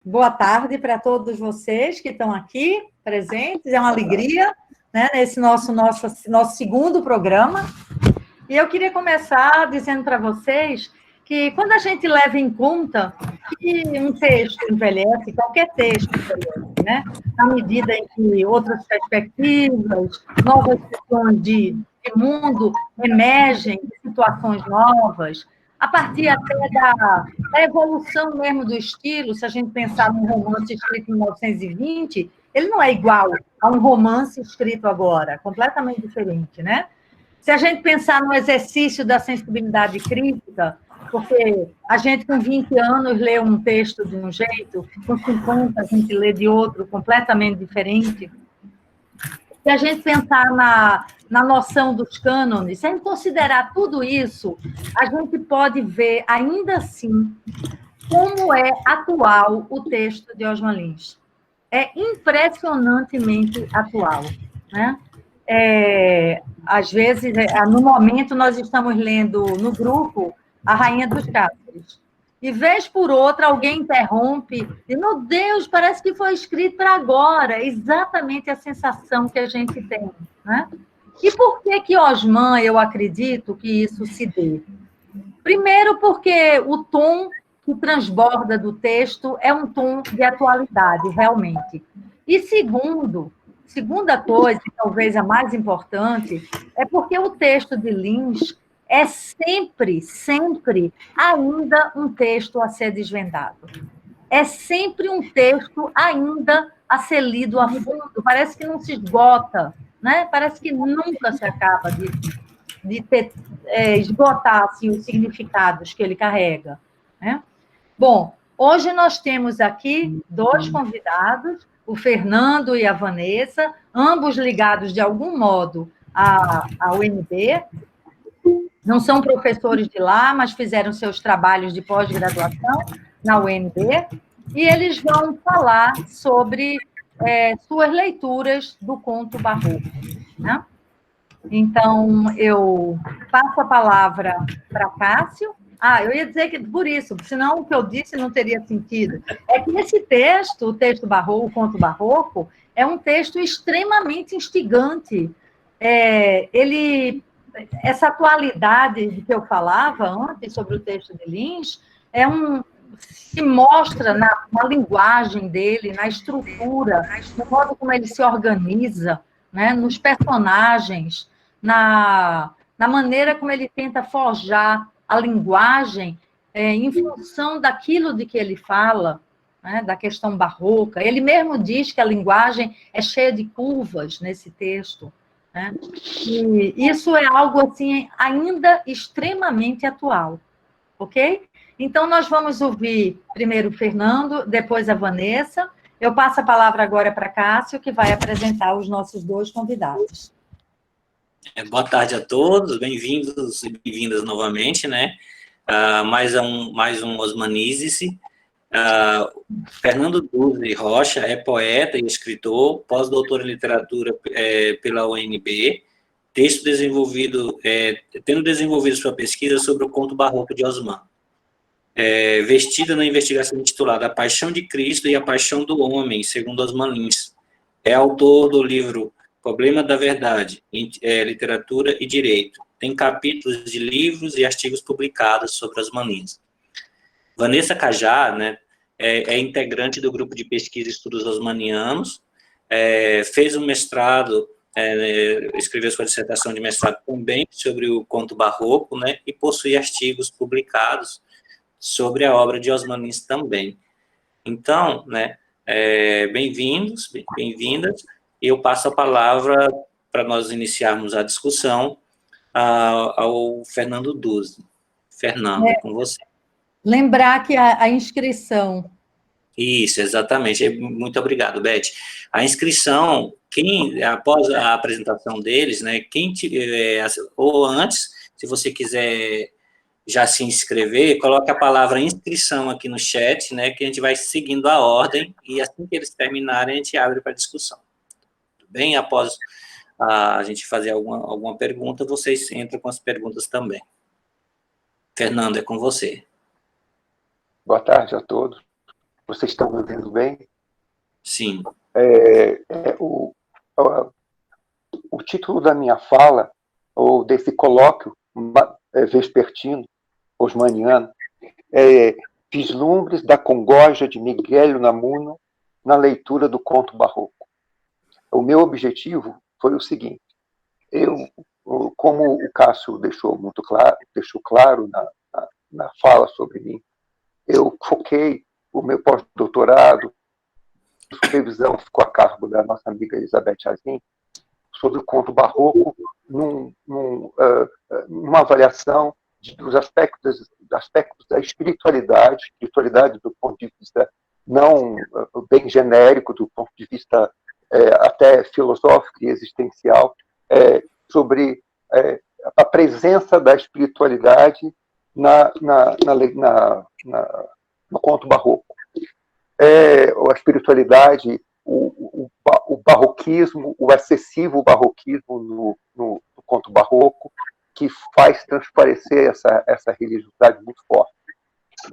Boa tarde para todos vocês que estão aqui presentes. É uma alegria, né, nesse nosso segundo programa. E eu queria começar dizendo para vocês que quando a gente leva em conta que um texto envelhece, qualquer texto envelhece, né, à medida em que outras perspectivas, novas questões de mundo emergem, situações novas, a partir até da evolução mesmo do estilo, se a gente pensar num romance escrito em 1920, ele não é igual a um romance escrito agora, completamente diferente, né? Se a gente pensar no exercício da sensibilidade crítica, porque a gente com 20 anos lê um texto de um jeito, com 50 a gente lê de outro, completamente diferente. Se a gente pensar na noção dos cânones, se a gente considerar tudo isso, a gente pode ver, ainda assim, como é atual o texto de Osman Lins. É impressionantemente atual, né? Às vezes, no momento, nós estamos lendo no grupo A Rainha dos Cáceres. E, vez por outra, alguém interrompe e, meu Deus, parece que foi escrito para agora. É exatamente a sensação que a gente tem, né? E por que Osman, eu acredito que isso se dê? Primeiro, porque o tom que transborda do texto é um tom de atualidade, realmente. E segunda coisa, e talvez a mais importante, é porque o texto de Lins é sempre ainda um texto a ser desvendado. É sempre um texto ainda a ser lido a fundo, parece que não se esgota, né? Parece que nunca se acaba de esgotar assim, os significados que ele carrega, né? Bom, hoje nós temos aqui dois convidados, o Fernando e a Vanessa, ambos ligados de algum modo à UNB. Não são professores de lá, mas fizeram seus trabalhos de pós-graduação na UNB, e eles vão falar sobre suas leituras do conto barroco, né? Então, eu passo a palavra para Cássio. Eu ia dizer que por isso, senão o que eu disse não teria sentido. É que esse texto, o texto barroco, o conto barroco, é um texto extremamente instigante. Essa atualidade de que eu falava antes sobre o texto de Lins se mostra na linguagem dele, na estrutura, no modo como ele se organiza, né, nos personagens, na maneira como ele tenta forjar a linguagem em função daquilo de que ele fala, né, da questão barroca. Ele mesmo diz que a linguagem é cheia de curvas nesse texto, né? E isso é algo assim ainda extremamente atual, ok? Então, nós vamos ouvir primeiro o Fernando, depois a Vanessa. Eu passo a palavra agora para Cássio, que vai apresentar os nossos dois convidados. Boa tarde a todos, bem-vindos e bem-vindas novamente, né? Mais um Osmanizes. Fernando Duzzi Rocha é poeta e escritor, pós-doutor em literatura pela UNB, tendo desenvolvido sua pesquisa sobre o conto barroco de Osman. Vestida na investigação intitulada A Paixão de Cristo e a Paixão do Homem, segundo Osman Lins. É autor do livro Problema da Verdade, Literatura e Direito. Tem capítulos de livros e artigos publicados sobre Osman Lins. Vanessa Cajá, né, é integrante do grupo de pesquisa e estudos osmanianos, fez um mestrado, escreveu sua dissertação de mestrado também sobre o conto barroco, né, e possui artigos publicados sobre a obra de Osman Lins também. Então, né, bem-vindos, bem-vindas. Eu passo a palavra para nós iniciarmos a discussão ao Fernando Duzzi. Fernando, é com você. Lembrar que a inscrição... Isso, exatamente. Muito obrigado, Beth. A inscrição, após a apresentação deles, né, ou antes, se você quiser já se inscrever, coloque a palavra inscrição aqui no chat, né, que a gente vai seguindo a ordem, e assim que eles terminarem, a gente abre para discussão. Tudo bem? Após a gente fazer alguma pergunta, vocês entram com as perguntas também. Fernando, é com você. Boa tarde a todos. Vocês estão me ouvindo bem? Sim. O título da minha fala, ou desse colóquio vespertino, osmaniano, é Vislumbres da Congoja de Miguel Unamuno na leitura do conto barroco. O meu objetivo foi o seguinte: como o Cássio deixou claro na fala sobre mim, eu foquei o meu pós-doutorado, a supervisão ficou a cargo da nossa amiga Elizabeth Azim, sobre o conto barroco, numa avaliação dos aspectos da espiritualidade do ponto de vista não bem genérico, do ponto de vista até filosófico e existencial, sobre a presença da espiritualidade no conto barroco. A espiritualidade, o barroquismo, o excessivo barroquismo no conto barroco, que faz transparecer essa religiosidade muito forte.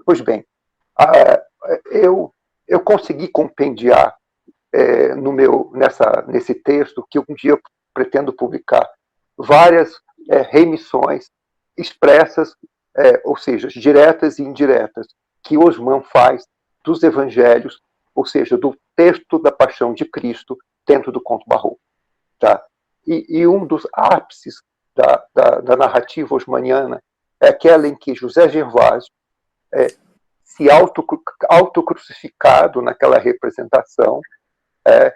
Pois bem, eu consegui compendiar nesse texto, que um dia eu pretendo publicar, várias remissões expressas, ou seja, diretas e indiretas, que Osman faz dos evangelhos, ou seja, do texto da Paixão de Cristo dentro do conto barroco. Tá? E um dos ápices da narrativa osmaniana é aquela em que José Gervásio se autocrucificado naquela representação, é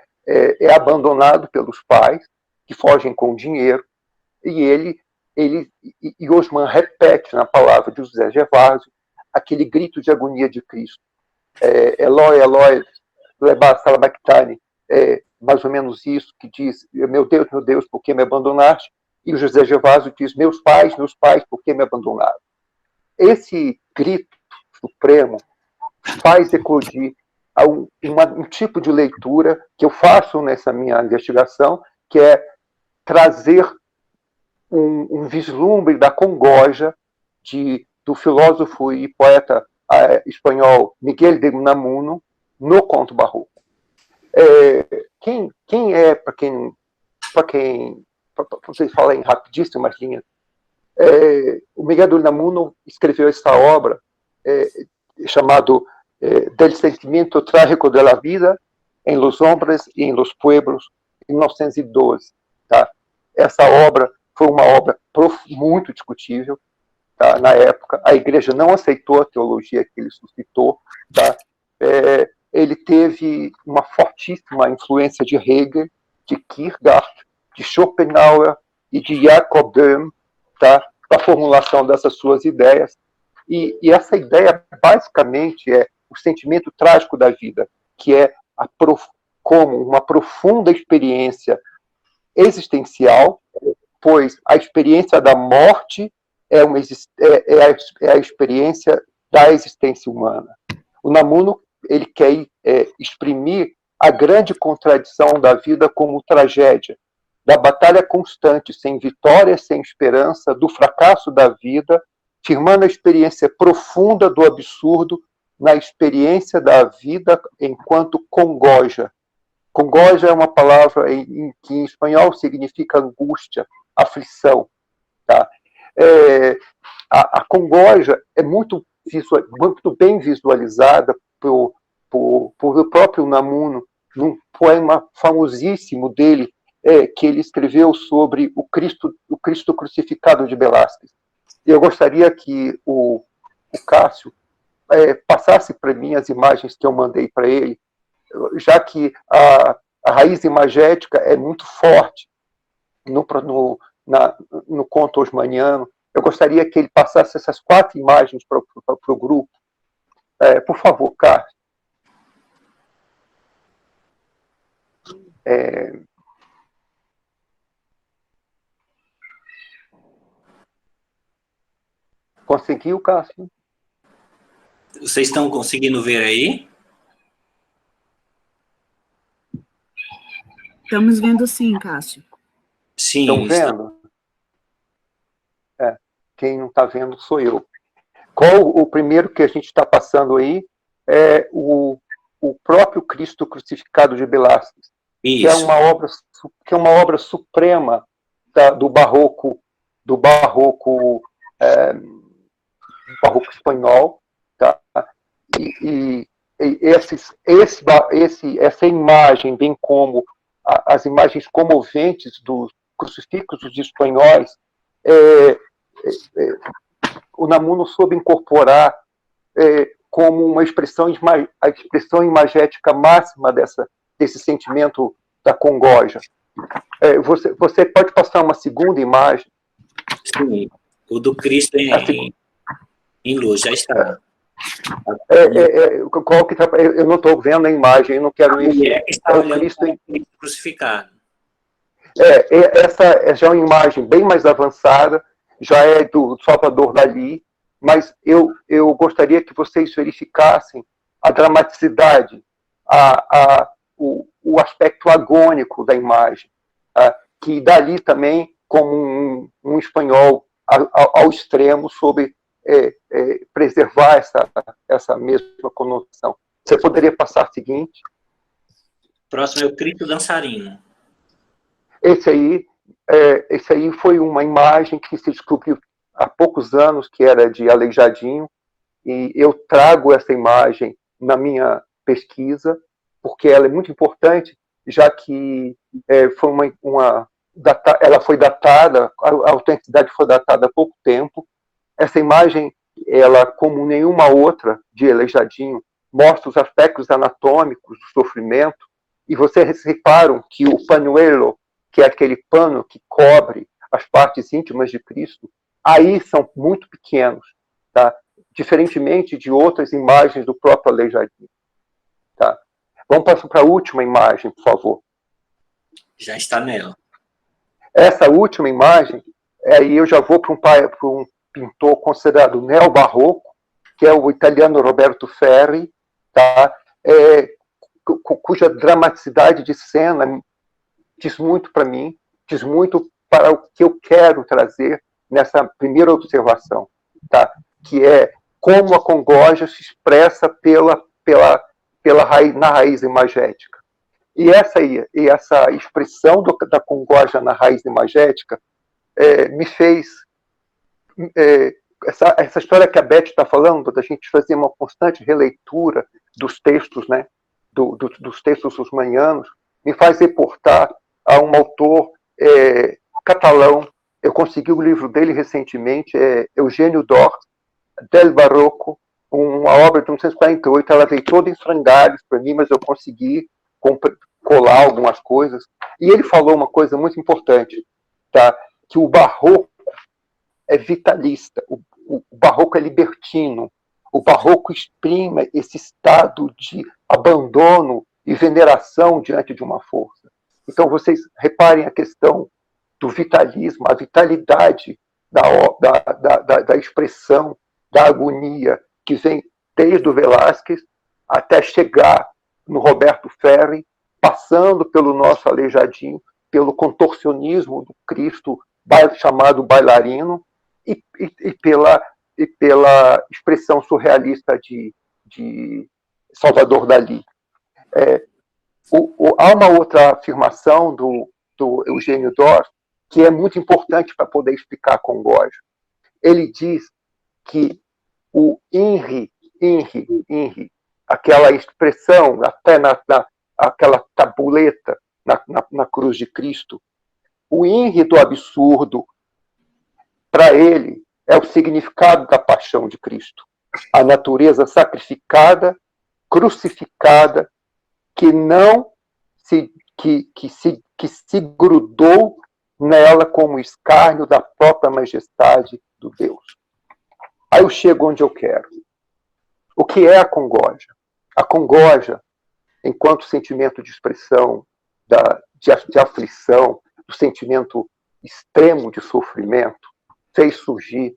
abandonado pelos pais, que fogem com o dinheiro, e Osman repete na palavra de José Gervásio aquele grito de agonia de Cristo. Eloi, Eloi, lema sabachthani, mais ou menos isso, que diz: meu Deus, por que me abandonaste? E o José Gervásio diz: meus pais, por que me abandonaram? Esse grito supremo faz eclodir um tipo de leitura que eu faço nessa minha investigação, que é trazer um vislumbre da congoja do filósofo e poeta espanhol Miguel de Unamuno no conto barroco. Para vocês falarem rapidíssimas linhas, o Miguel de Unamuno escreveu essa obra chamado Del Sentimiento Trágico de la Vida en los Hombres y en los Pueblos, em 1912. Tá? Essa obra foi uma obra muito discutível, tá? Na época. A Igreja não aceitou a teologia que ele suscitou. Tá? Ele teve uma fortíssima influência de Hegel, de Kierkegaard, de Schopenhauer e de Jacob Böhm, tá? Para a formulação dessas suas ideias. E essa ideia, basicamente, é o sentimento trágico da vida, que é como uma profunda experiência existencial, pois a experiência da morte é a experiência da existência humana. O Unamuno, ele quer exprimir a grande contradição da vida como tragédia, da batalha constante, sem vitória, sem esperança, do fracasso da vida, firmando a experiência profunda do absurdo na experiência da vida enquanto congoja. Congoja é uma palavra que em espanhol significa angústia, aflição. Tá? A congoja é muito bem visualizada por o próprio Unamuno, num poema famosíssimo dele, que ele escreveu sobre o Cristo crucificado de Velázquez. Eu gostaria que o Cássio passasse para mim as imagens que eu mandei para ele, já que a raiz imagética é muito forte no conto osmaniano. Eu gostaria que ele passasse essas 4 imagens para o grupo. Por favor, Cássio. Conseguiu, Cássio? Vocês estão conseguindo ver aí? Estamos vendo sim, Cássio. Sim. Estão vendo? Quem não está vendo sou eu. Qual o primeiro que a gente está passando aí é o o próprio Cristo crucificado de Velázquez, Isso. que é uma obra suprema do barroco espanhol, tá? E essa imagem, bem como as imagens comoventes dos crucifixos espanhóis, o Unamuno soube incorporar como uma a expressão imagética máxima desse sentimento da congoja. Você pode passar uma segunda imagem? Sim, o do Cristo em luz, já está. Qual que eu não estou vendo a imagem, eu não quero isso. Que está olhando Cristo crucificado. Essa já é uma imagem bem mais avançada, já é do Salvador Dalí, mas eu gostaria que vocês verificassem a dramaticidade, o aspecto agônico da imagem, que Dalí também, como um espanhol ao extremo, soube preservar essa mesma conotação. Você poderia passar a seguinte? Próximo é o Cristo dançarino. Esse aí foi uma imagem que se descobriu há poucos anos, que era de Aleijadinho, e eu trago essa imagem na minha pesquisa, porque ela é muito importante, já que ela foi datada, a autenticidade foi datada há pouco tempo. Essa imagem, ela, como nenhuma outra de Aleijadinho, mostra os aspectos anatômicos do sofrimento, e vocês reparam que o panuelo, que é aquele pano que cobre as partes íntimas de Cristo, aí são muito pequenos, tá? Diferentemente de outras imagens do próprio Aleijadinho. Tá? Vamos passar para a última imagem, por favor. Já está nela. Essa última imagem, aí eu já vou para um pintor considerado neobarroco, que é o italiano Roberto Ferri, tá? Cuja dramaticidade de cena diz muito para mim, diz muito para o que eu quero trazer nessa primeira observação, tá? Que é como a congoja se expressa na raiz imagética. E essa expressão da congoja na raiz imagética me fez... essa história que a Beth está falando, da gente fazer uma constante releitura dos textos, né, dos textos usmanianos, me faz reportar a um autor catalão. Eu consegui o livro dele recentemente, Eugênio Dors, Del Barroco, uma obra de 1948. Ela veio toda em frangalhos para mim, mas eu consegui colar algumas coisas. E ele falou uma coisa muito importante, tá? Que o barroco é vitalista, o barroco é libertino, o barroco exprime esse estado de abandono e veneração diante de uma força. Então, vocês reparem a questão do vitalismo, a vitalidade da expressão, da agonia, que vem desde o Velázquez até chegar no Roberto Ferri, passando pelo nosso Aleijadinho, pelo contorcionismo do Cristo chamado bailarino, e pela expressão surrealista de Salvador Dalí. Há uma outra afirmação do Eugênio Dors que é muito importante para poder explicar a congoja. Ele diz que o INRI, aquela expressão, até aquela tabuleta na cruz de Cristo, o INRI do absurdo, para ele, é o significado da paixão de Cristo. A natureza sacrificada, crucificada, que se grudou nela como escárnio da própria majestade do Deus. Aí eu chego onde eu quero. O que é a congoja? A congoja, enquanto sentimento de expressão, de aflição, do sentimento extremo de sofrimento, fez surgir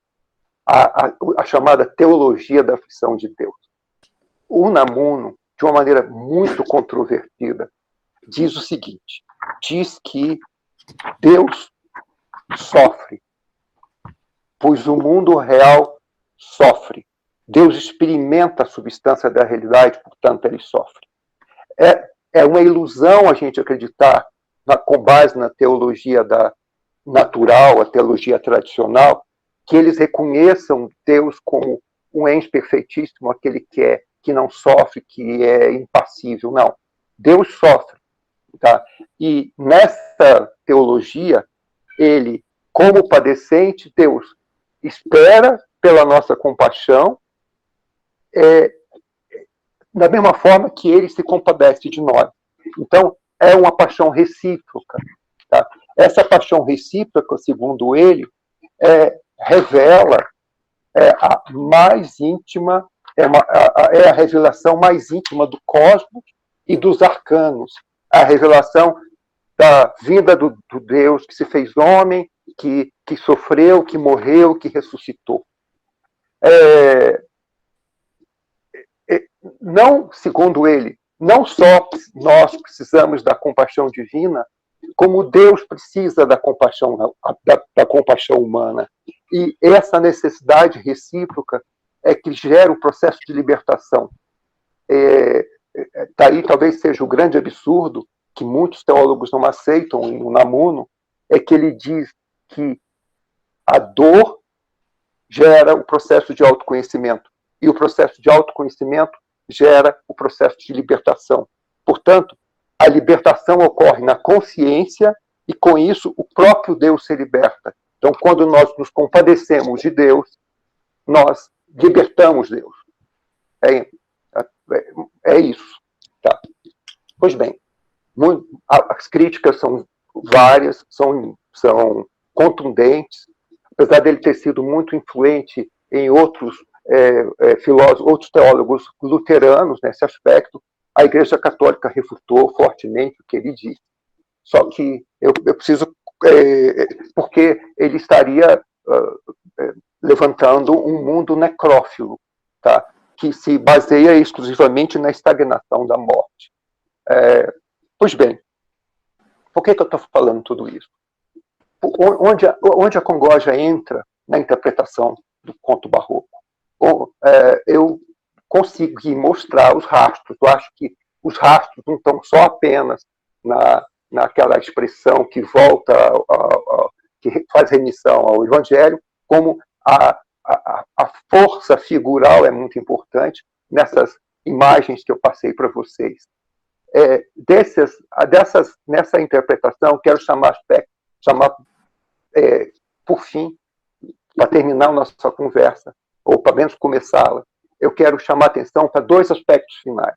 a chamada teologia da aflição de Deus. O Unamuno, de uma maneira muito controvertida, diz o seguinte: diz que Deus sofre, pois o mundo real sofre. Deus experimenta a substância da realidade, portanto, ele sofre. É uma ilusão a gente acreditar, com base na teologia natural, a teologia tradicional, que eles reconheçam Deus como um ente perfeitíssimo, aquele que não sofre, que é impassível. Não. Deus sofre. Tá? E nessa teologia, ele, como padecente, Deus espera pela nossa compaixão, da mesma forma que ele se compadece de nós. Então, é uma paixão recíproca. Tá? Essa paixão recíproca, segundo ele, revela a mais íntima, é a revelação mais íntima do cosmos e dos arcanos. A revelação da vinda do Deus que se fez homem, que sofreu, que morreu, que ressuscitou. Não, segundo ele, não só nós precisamos da compaixão divina, como Deus precisa da compaixão humana. E essa necessidade recíproca é que gera o processo de libertação. Daí talvez seja o grande absurdo que muitos teólogos não aceitam em Unamuno, é que ele diz que a dor gera o processo de autoconhecimento, e o processo de autoconhecimento gera o processo de libertação. Portanto, a libertação ocorre na consciência e, com isso, o próprio Deus se liberta. Então, quando nós nos compadecemos de Deus, nós libertamos Deus. É isso. Tá? Pois bem, as críticas são várias, são contundentes, apesar dele ter sido muito influente em outros filósofos, outros teólogos luteranos nesse aspecto. A Igreja Católica refutou fortemente o que ele disse. Só que eu preciso, porque ele estaria levantando um mundo necrófilo, tá? Que se baseia exclusivamente na estagnação da morte. Pois bem, por que eu estou falando tudo isso? Onde a congoja entra na interpretação do conto barroco? Eu consegui mostrar os rastros. Eu acho que os rastros não estão só apenas naquela expressão que volta, que faz remissão ao Evangelho, como a força figural é muito importante nessas imagens que eu passei para vocês. Nessa interpretação, quero chamar por fim, para terminar a nossa conversa, ou para menos começá-la, eu quero chamar a atenção para dois aspectos finais.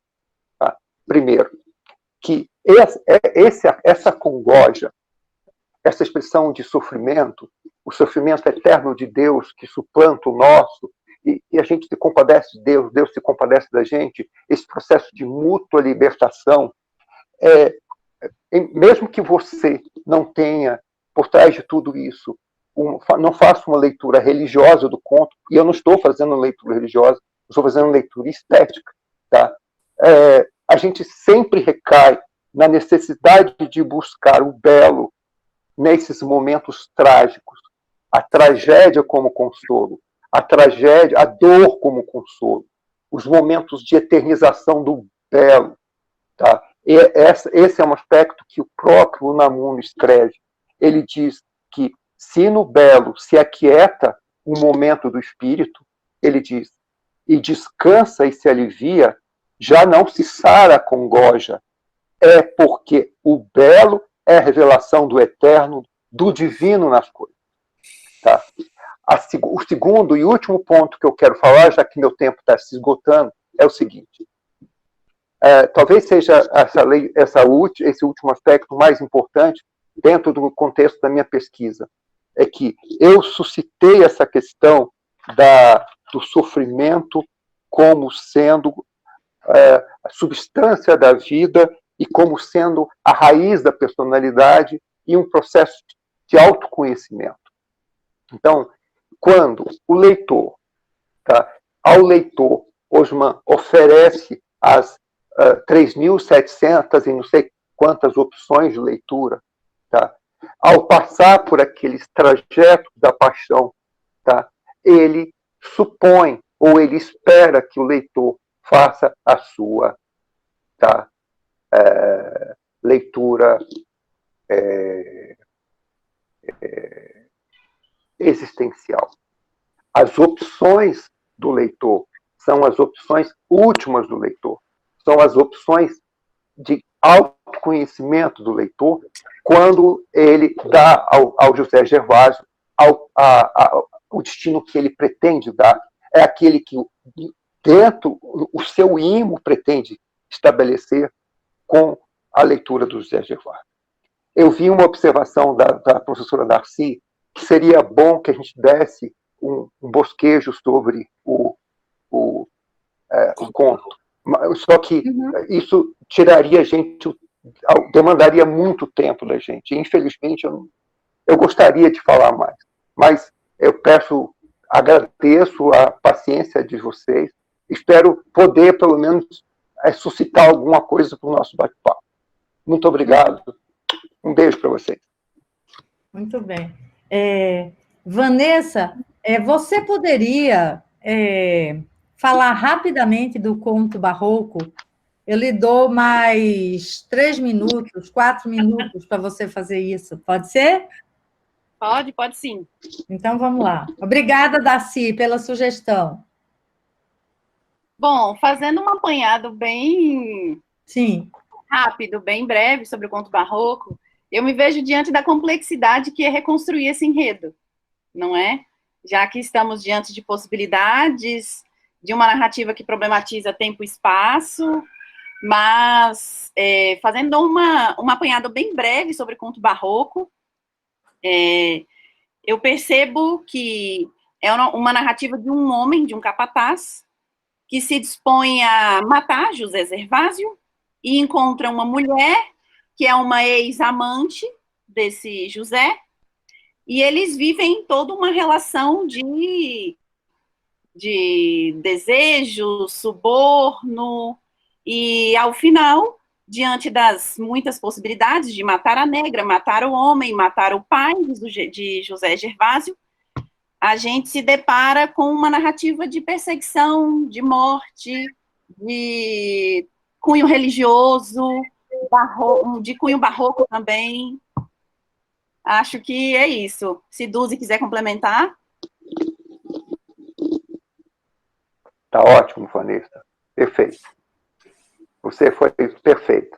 Tá? Primeiro, que essa congoja, essa expressão de sofrimento, o sofrimento eterno de Deus que suplanta o nosso, e a gente se compadece de Deus, Deus se compadece da gente, esse processo de mútua libertação, mesmo que você não tenha, por trás de tudo isso, não faça uma leitura religiosa do conto, e eu não estou fazendo leitura religiosa, estou fazendo leitura estética, tá? A gente sempre recai na necessidade de buscar o belo nesses momentos trágicos, a tragédia como consolo, a dor como consolo, os momentos de eternização do belo, tá? Esse é um aspecto que o próprio Unamuno escreve. Ele diz que se no belo se aquieta um momento do espírito, ele diz, e descansa e se alivia, já não se sara a congoja. É porque o belo é a revelação do eterno, do divino nas coisas. Tá? O segundo e último ponto que eu quero falar, já que meu tempo está se esgotando, é o seguinte. Talvez seja esse último aspecto mais importante dentro do contexto da minha pesquisa. É que eu suscitei essa questão do sofrimento como sendo a substância da vida e como sendo a raiz da personalidade e um processo de autoconhecimento. Então, quando o leitor, tá, ao leitor, Osman oferece as 3.700 e não sei quantas opções de leitura, tá, ao passar por aqueles trajetos da paixão, tá, ele supõe ou ele espera que o leitor faça a sua, tá, leitura existencial. As opções do leitor são as opções últimas do leitor, são as opções de autoconhecimento do leitor quando ele dá ao José Gervásio o destino que ele pretende dar. É aquele que dentro o seu imo pretende estabelecer com a leitura do José Gervásio. Eu vi uma observação da professora Darcy que seria bom que a gente desse um bosquejo sobre o conto. Só que isso tiraria a gente, demandaria muito tempo da gente. Infelizmente, eu gostaria de falar mais. Mas eu agradeço a paciência de vocês. Espero poder, pelo menos, suscitar alguma coisa para o nosso bate-papo. Muito obrigado. Um beijo para vocês. Muito bem. Vanessa, você poderia falar rapidamente do conto barroco? Eu lhe dou mais 3 minutos, 4 minutos para você fazer isso. Pode ser? Pode sim. Então, vamos lá. Obrigada, Darcy, pela sugestão. Bom, fazendo um apanhado bem rápido, bem breve sobre o conto barroco, eu me vejo diante da complexidade que é reconstruir esse enredo, não é? Já que estamos diante de possibilidades, de uma narrativa que problematiza tempo e espaço, mas fazendo um apanhado bem breve sobre o conto barroco, eu percebo que é uma narrativa de um homem, de um capataz, que se dispõe a matar José Gervásio e encontra uma mulher que é uma ex-amante desse José, e eles vivem toda uma relação de desejo, suborno, e ao final, diante das muitas possibilidades de matar a negra, matar o homem, matar o pai de José Gervásio, a gente se depara com uma narrativa de perseguição, de morte, de cunho religioso, de cunho barroco também. Acho que é isso. Se Duzi quiser complementar. Tá ótimo, Vanessa. Perfeito. Você foi perfeito.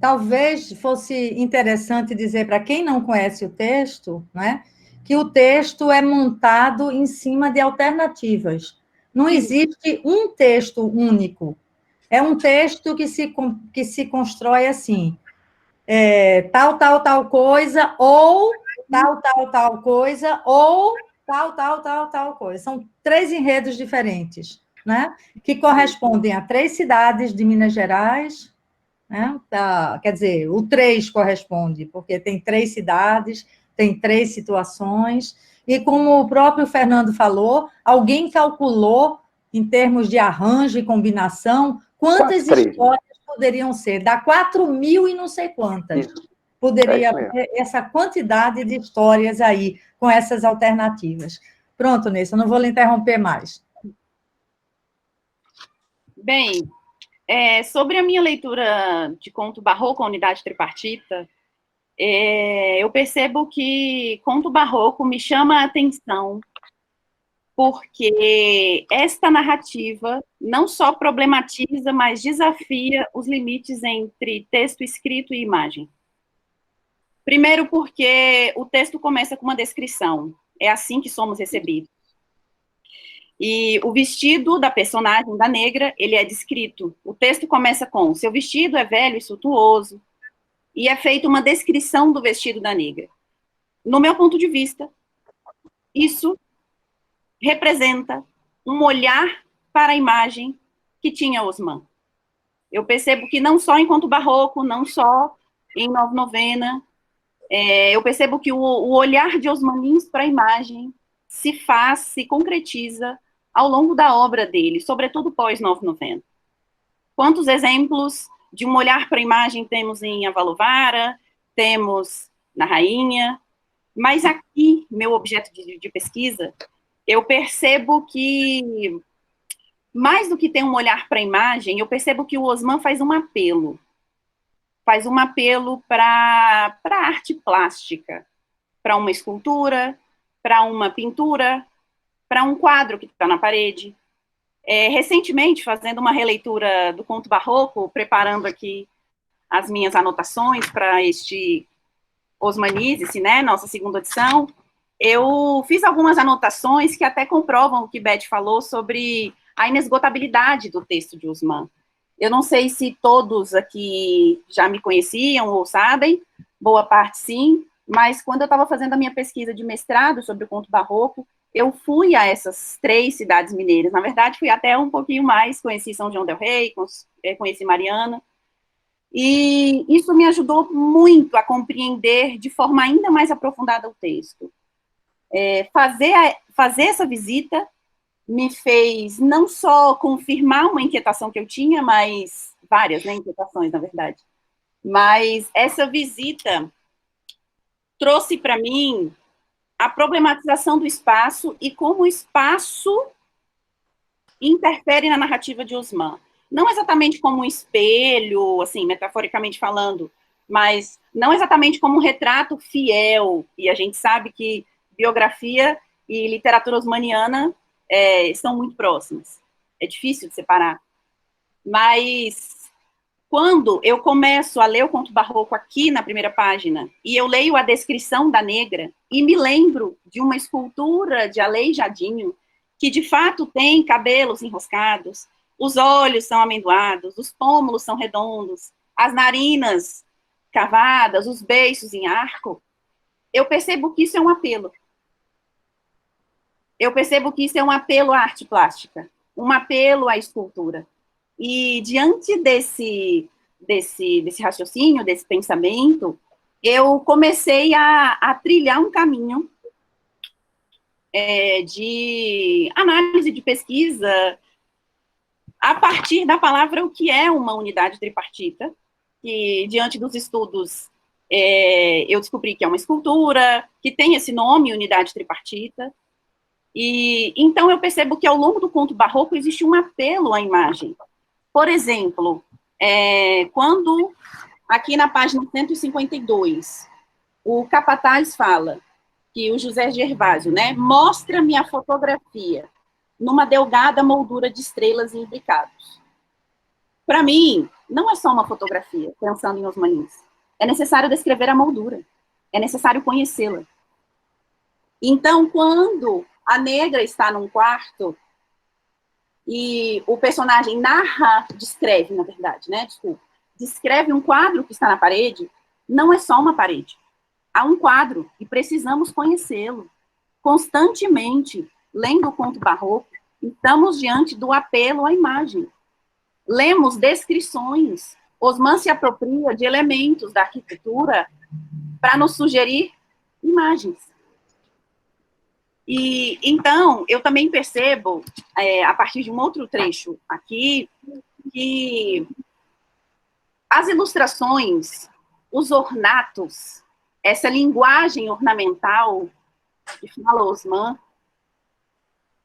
Talvez fosse interessante dizer para quem não conhece o texto, né, que o texto é montado em cima de alternativas. Não existe um texto único. É um texto que se constrói assim, tal coisa, ou tal coisa, ou tal coisa. São 3 enredos diferentes, né? Que correspondem a 3 cidades de Minas Gerais, né? Quer dizer, o 3 corresponde, porque tem 3 cidades, tem 3 situações, e como o próprio Fernando falou, alguém calculou, em termos de arranjo e combinação, quantas histórias poderiam ser, dá 4.000 e não sei quantas. Isso. Poderia ter essa quantidade de histórias aí, com essas alternativas. Pronto, Nessa, não vou lhe interromper mais. Bem, sobre a minha leitura de conto barroco, a unidade tripartita, eu percebo que conto barroco me chama a atenção porque esta narrativa não só problematiza, mas desafia os limites entre texto escrito e imagem. Primeiro porque o texto começa com uma descrição, é assim que somos recebidos. E o vestido da personagem, da negra, ele é descrito. O texto começa com: seu vestido é velho e suntuoso, e é feita uma descrição do vestido da negra. No meu ponto de vista, isso representa um olhar para a imagem que tinha Osman. Eu percebo que não só em conto barroco, não só em Nova Novena, eu percebo que o olhar de Osman Lins para a imagem se concretiza ao longo da obra dele, sobretudo pós-Nova Novena. Quantos exemplos de um olhar para a imagem temos em Avaluvara, temos na Rainha, mas aqui, meu objeto de pesquisa, eu percebo que mais do que ter um olhar para a imagem, eu percebo que o Osman faz um apelo para a arte plástica, para uma escultura, para uma pintura, para um quadro que está na parede. Recentemente, fazendo uma releitura do conto barroco, preparando aqui as minhas anotações para este Osmanize-se, né, nossa segunda edição, eu fiz algumas anotações que até comprovam o que Beth falou sobre a inesgotabilidade do texto de Osman. Eu não sei se todos aqui já me conheciam ou sabem, boa parte sim, mas quando eu estava fazendo a minha pesquisa de mestrado sobre o conto barroco, eu fui a essas 3 cidades mineiras. Na verdade, fui até um pouquinho mais, conheci São João del Rei, conheci Mariana, e isso me ajudou muito a compreender de forma ainda mais aprofundada o texto. Fazer essa visita me fez não só confirmar uma inquietação que eu tinha, mas várias, né, inquietações, na verdade. Mas essa visita trouxe para mim a problematização do espaço e como o espaço interfere na narrativa de Osman. Não exatamente como um espelho, assim, metaforicamente falando, mas não exatamente como um retrato fiel, e a gente sabe que biografia e literatura osmaniana estão muito próximas. É difícil de separar. Mas quando eu começo a ler o conto barroco aqui na primeira página, e eu leio a descrição da negra, e me lembro de uma escultura de Aleijadinho, que de fato tem cabelos enroscados, os olhos são amendoados, os pômulos são redondos, as narinas cavadas, os beiços em arco, eu percebo que isso é um apelo. Eu percebo que isso é um apelo à arte plástica, um apelo à escultura. E diante desse raciocínio, desse pensamento, eu comecei a trilhar um caminho de análise, de pesquisa, a partir da palavra o que é uma unidade tripartita, que diante dos estudos eu descobri que é uma escultura, que tem esse nome, unidade tripartita, e então eu percebo que ao longo do conto barroco existe um apelo à imagem. Por exemplo, quando aqui na página 152, o Capataz fala que o José Gervásio, né, mostra-me a fotografia numa delgada moldura de estrelas e imbricados. Para mim, não é só uma fotografia, pensando em Osmanins. É necessário descrever a moldura. É necessário conhecê-la. Então, quando a negra está num quarto e o personagem descreve, na verdade, né, descreve um quadro que está na parede, não é só uma parede. Há um quadro e precisamos conhecê-lo. Constantemente, lendo o conto barroco, estamos diante do apelo à imagem. Lemos descrições. Osman se apropria de elementos da arquitetura para nos sugerir imagens. E, então, eu também percebo, a partir de um outro trecho aqui, que as ilustrações, os ornatos, essa linguagem ornamental que fala Osman,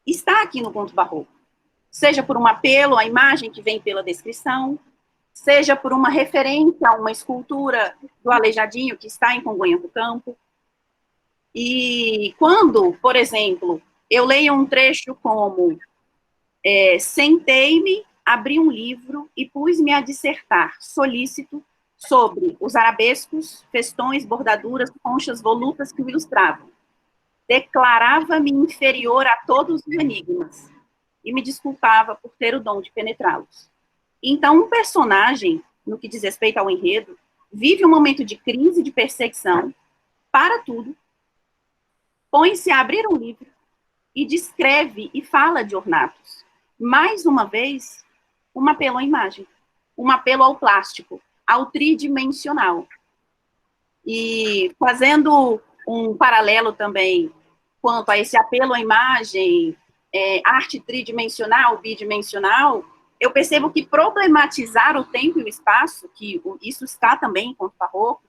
está aqui no conto barroco. Seja por um apelo à imagem que vem pela descrição, seja por uma referência a uma escultura do Aleijadinho que está em Congonhas do Campo. E quando, por exemplo, eu leio um trecho como sentei-me, abri um livro e pus-me a dissertar, solícito, sobre os arabescos, festões, bordaduras, conchas volutas que o ilustravam. Declarava-me inferior a todos os enigmas e me desculpava por ter o dom de penetrá-los. Então, um personagem, no que diz respeito ao enredo, vive um momento de crise, de perseguição, para tudo, põe-se a abrir um livro e descreve e fala de ornatos. Mais uma vez, um apelo à imagem, um apelo ao plástico, ao tridimensional. E fazendo um paralelo também quanto a esse apelo à imagem, arte tridimensional, bidimensional, eu percebo que problematizar o tempo e o espaço, que isso está também em conto barroco,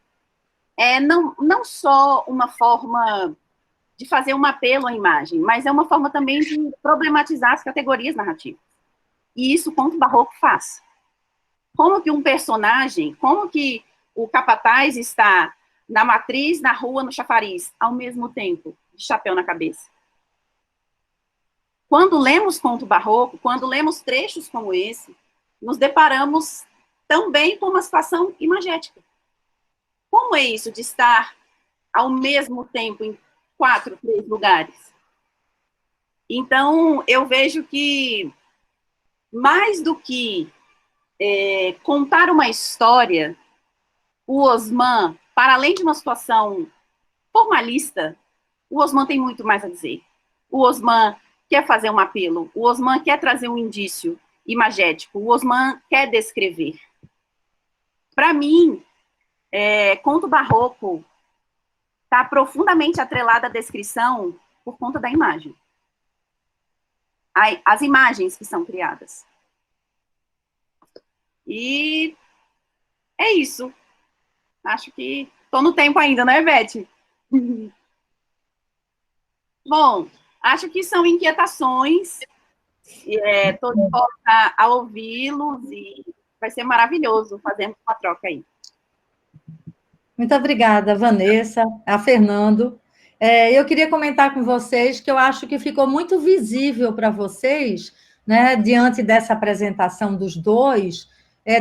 não só uma forma de fazer um apelo à imagem, mas é uma forma também de problematizar as categorias narrativas. E isso o conto barroco faz. Como que um personagem, como que o capataz está na matriz, na rua, no chafariz, ao mesmo tempo, de chapéu na cabeça? Quando lemos conto barroco, quando lemos trechos como esse, nos deparamos também com uma situação imagética. Como é isso de estar ao mesmo tempo em 4, 3 lugares? Então, eu vejo que, mais do que contar uma história, o Osman, para além de uma situação formalista, o Osman tem muito mais a dizer. O Osman quer fazer um apelo, o Osman quer trazer um indício imagético, o Osman quer descrever. Para mim, conto barroco está profundamente atrelado à descrição por conta da imagem. As imagens que são criadas. E é isso. Acho que estou no tempo ainda, né, Beth? Bom, acho que são inquietações. Estou disposta a ouvi-los e vai ser maravilhoso fazermos uma troca aí. Muito obrigada, Vanessa, a Fernando. Eu queria comentar com vocês que eu acho que ficou muito visível para vocês, né, diante dessa apresentação dos dois,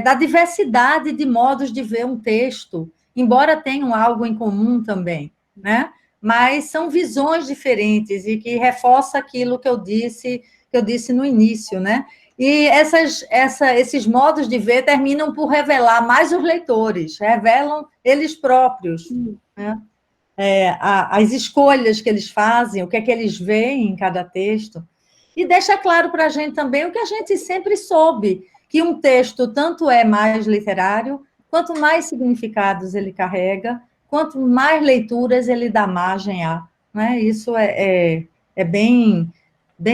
da diversidade de modos de ver um texto, embora tenham algo em comum também, né? Mas são visões diferentes e que reforça aquilo que eu disse no início, né? E esses modos de ver terminam por revelar mais os leitores, revelam eles próprios, né? As escolhas que eles fazem, o que é que eles veem em cada texto, e deixa claro para a gente também o que a gente sempre soube, que um texto tanto é mais literário, quanto mais significados ele carrega, quanto mais leituras ele dá margem a, né? Isso é bem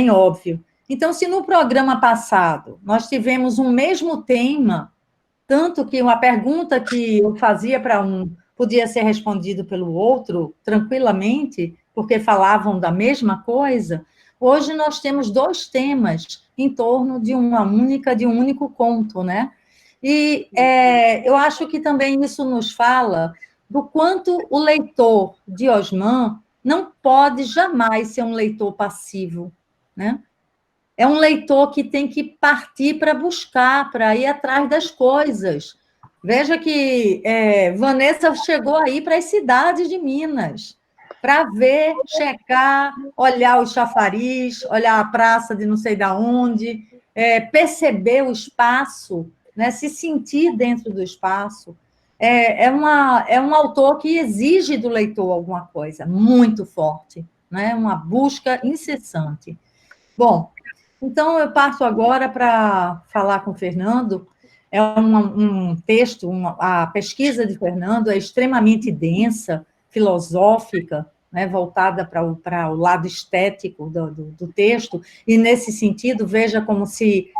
óbvio. Então, se no programa passado nós tivemos um mesmo tema, tanto que uma pergunta que eu fazia para um podia ser respondido pelo outro tranquilamente, porque falavam da mesma coisa, hoje nós temos 2 temas em torno de um único conto, né? E eu acho que também isso nos fala do quanto o leitor de Osman não pode jamais ser um leitor passivo, né? É um leitor que tem que partir para buscar, para ir atrás das coisas. Veja que Vanessa chegou aí para as cidades de Minas, para ver, checar, olhar o chafariz, olhar a praça de não sei de onde, perceber o espaço, né, se sentir dentro do espaço. É um autor que exige do leitor alguma coisa muito forte, né, uma busca incessante. Bom, então, eu passo agora para falar com o Fernando. É um texto, a pesquisa de Fernando é extremamente densa, filosófica, né, voltada para o lado estético do texto, e, nesse sentido, veja como se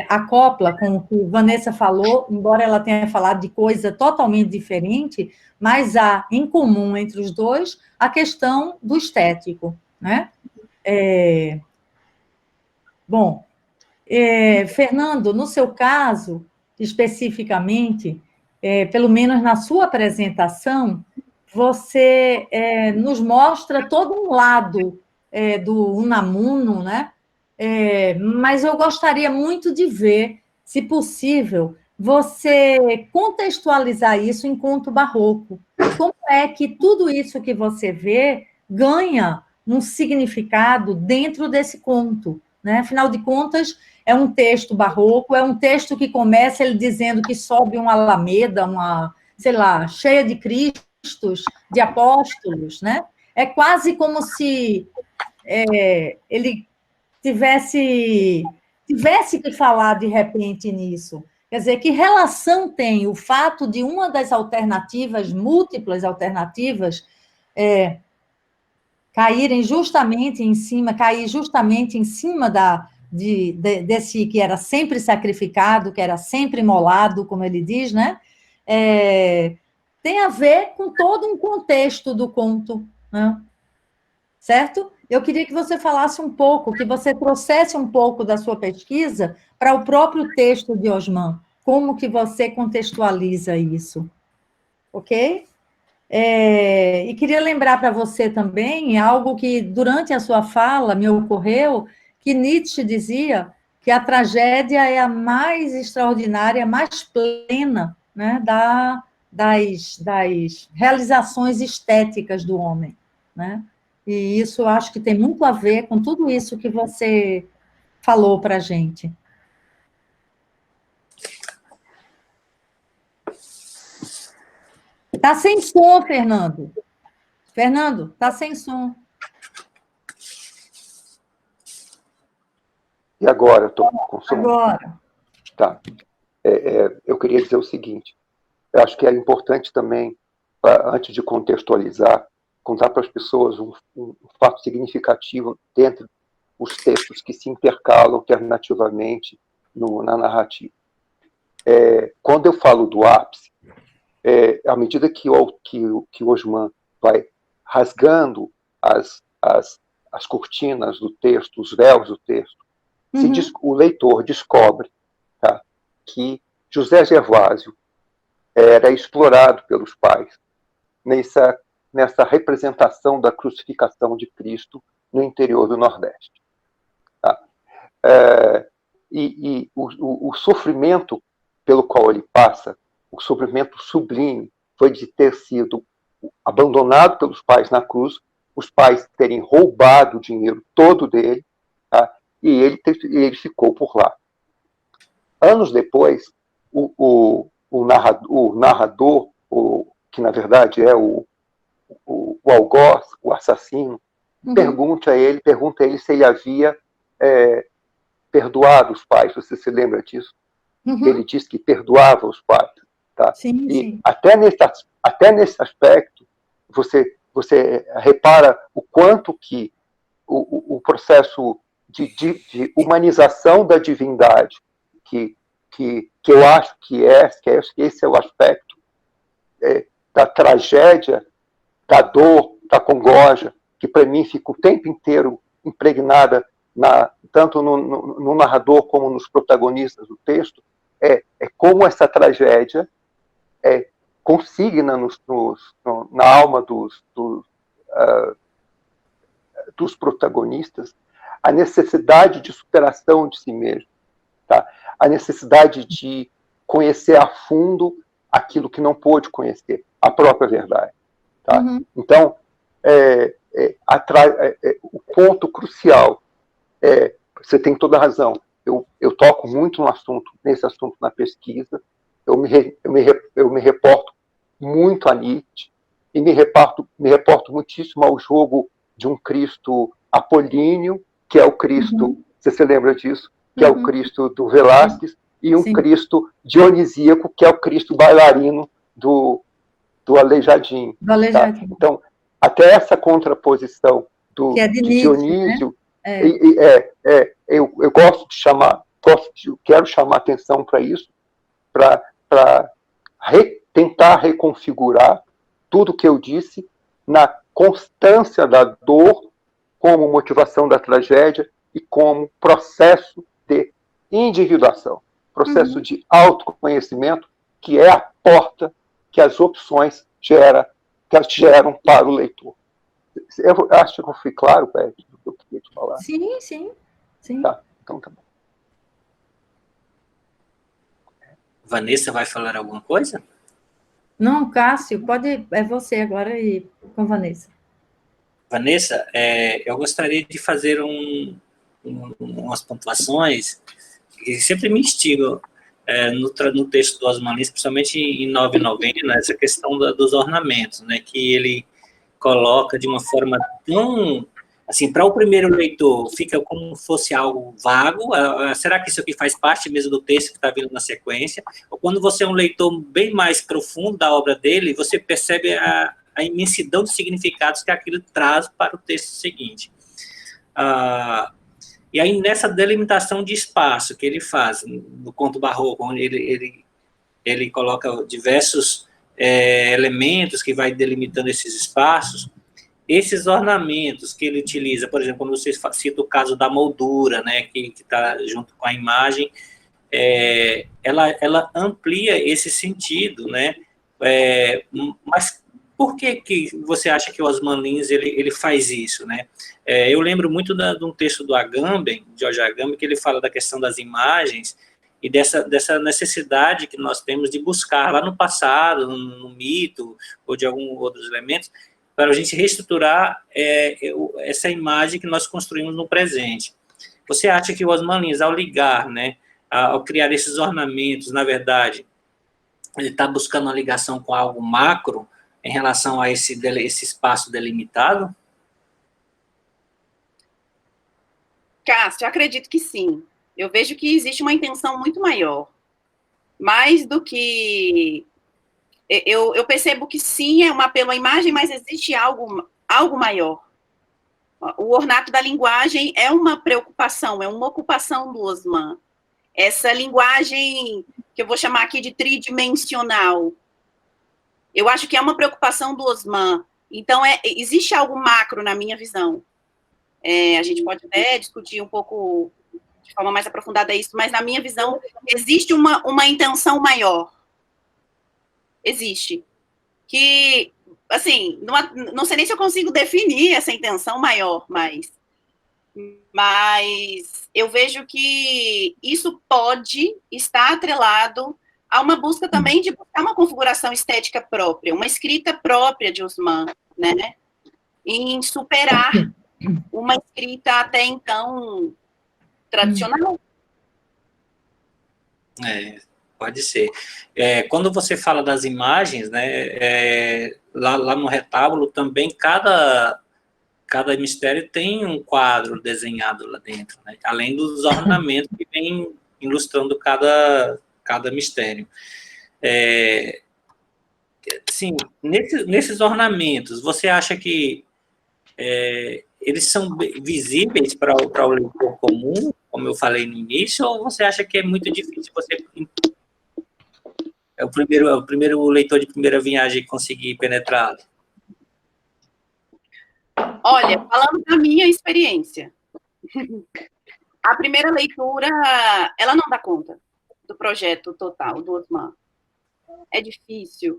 acopla com o que Vanessa falou, embora ela tenha falado de coisa totalmente diferente, mas há em comum entre os dois a questão do estético, né? Bom, Fernando, no seu caso, especificamente, pelo menos na sua apresentação, você nos mostra todo um lado do Unamuno, né? Mas eu gostaria muito de ver, se possível, você contextualizar isso em conto barroco. Como é que tudo isso que você vê ganha um significado dentro desse conto, né? Afinal de contas, é um texto barroco, é um texto que começa ele dizendo que sobe uma alameda, sei lá, cheia de cristos, de apóstolos, né? É quase como se ele tivesse que falar de repente nisso. Quer dizer, que relação tem o fato de uma das alternativas, múltiplas alternativas, cair justamente em cima desse que era sempre sacrificado, que era sempre imolado, como ele diz, né? Tem a ver com todo um contexto do conto, né? certo? Eu queria que você falasse um pouco, que você trouxesse um pouco da sua pesquisa para o próprio texto de Osman. Como que você contextualiza isso? Ok? E queria lembrar para você também algo que, durante a sua fala, me ocorreu, que Nietzsche dizia que a tragédia é a mais extraordinária, mais plena, né, das realizações estéticas do homem, né? E isso eu acho que tem muito a ver com tudo isso que você falou para a gente. Está sem som, Fernando. Fernando, está sem som. E agora? Eu estou com som. Agora. Tá. Eu queria dizer o seguinte. Eu acho que é importante também, antes de contextualizar, contar para as pessoas um fato significativo dentro dos textos que se intercalam alternativamente na narrativa. Quando eu falo do ápice, à medida que o Osman vai rasgando as cortinas do texto, os véus do texto, o leitor descobre, tá, que José Gervásio era explorado pelos pais nessa representação da crucificação de Cristo no interior do Nordeste. Tá? E o sofrimento pelo qual ele passa, o sofrimento sublime, foi de ter sido abandonado pelos pais na cruz, os pais terem roubado o dinheiro todo dele, tá? E ele ficou por lá. Anos depois, o narrador, que na verdade é o algoz, o assassino, pergunta a ele se ele havia perdoado os pais. Você se lembra disso? Ele diz que perdoava os pais. Tá? Sim, sim. Até nesse aspecto, você repara o quanto que o processo de humanização da divindade, que eu acho que esse é o aspecto da tragédia, da dor, da congoja, que para mim fica o tempo inteiro impregnada tanto no narrador como nos protagonistas do texto, é como essa tragédia consigna na alma dos protagonistas a necessidade de superação de si mesmo, tá? A necessidade de conhecer a fundo aquilo que não pôde conhecer, a própria verdade. Tá? Então, o ponto crucial você tem toda a razão. Eu toco muito nesse assunto na pesquisa. Eu me reporto muito a Nietzsche e me reporto muitíssimo ao jogo de um Cristo apolíneo, que é o Cristo, você se lembra disso? Que é o Cristo do Velázquez, e um Cristo dionisíaco, que é o Cristo bailarino do Aleijadinho. Tá? Então, até essa contraposição de Dionísio, né? Eu gosto de chamar, quero chamar atenção para isso, para tentar reconfigurar tudo que eu disse na constância da dor como motivação da tragédia e como processo de individuação, processo de autoconhecimento, que é a porta que as opções geram para o leitor. Eu acho que eu fui claro, Pérez, do que eu queria te falar. Sim. Tá, então tá bom. Vanessa vai falar alguma coisa? Não, Cássio, é você agora e com Vanessa. Vanessa, eu gostaria de fazer umas pontuações que sempre me instigam no texto do Osman Lins, principalmente em 990, essa questão dos ornamentos, né, que ele coloca de uma forma tão, assim, para o primeiro leitor, fica como se fosse algo vago. Será que isso aqui faz parte mesmo do texto que está vindo na sequência? Ou quando você é um leitor bem mais profundo da obra dele, você percebe a imensidão de significados que aquilo traz para o texto seguinte. E aí, nessa delimitação de espaço que ele faz no conto barroco, onde ele coloca diversos elementos que vai delimitando esses espaços, esses ornamentos que ele utiliza, por exemplo, quando você cita o caso da moldura, né, que está junto com a imagem, ela amplia esse sentido, né? Mas por que você acha que o Osman Lins ele faz isso, né? Eu lembro muito de um texto do Agamben, George Agamben, que ele fala da questão das imagens e dessa necessidade que nós temos de buscar lá no passado, no mito ou de alguns outros elementos, para a gente reestruturar essa imagem que nós construímos no presente. Você acha que o Osman Lins, ao ligar, né, ao criar esses ornamentos, na verdade, ele está buscando uma ligação com algo macro em relação a esse espaço delimitado? Cássio, eu acredito que sim. Eu vejo que existe uma intenção muito maior. Mais do que... Eu percebo que sim, é um apelo à imagem, mas existe algo maior. O ornato da linguagem é uma preocupação, é uma ocupação do Osman. Essa linguagem, que eu vou chamar aqui de tridimensional, eu acho que é uma preocupação do Osman. Então, existe algo macro na minha visão. A gente pode até discutir um pouco de forma mais aprofundada isso, mas na minha visão, existe uma intenção maior. Existe. Que, assim, não sei nem se eu consigo definir essa intenção maior, mas eu vejo que isso pode estar atrelado a uma busca também de buscar uma configuração estética própria, uma escrita própria de Osman, né? Em superar uma escrita até então tradicional. Pode ser. Quando você fala das imagens, né, lá no retábulo também cada mistério tem um quadro desenhado lá dentro, né, além dos ornamentos que vem ilustrando cada mistério. Sim, nesses ornamentos, você acha que eles são visíveis para o leitor comum, como eu falei no início, ou você acha que é muito difícil você... o primeiro leitor de primeira viagem conseguir penetrá-lo? Olha, falando da minha experiência, a primeira leitura, ela não dá conta do projeto total do Osman. É difícil.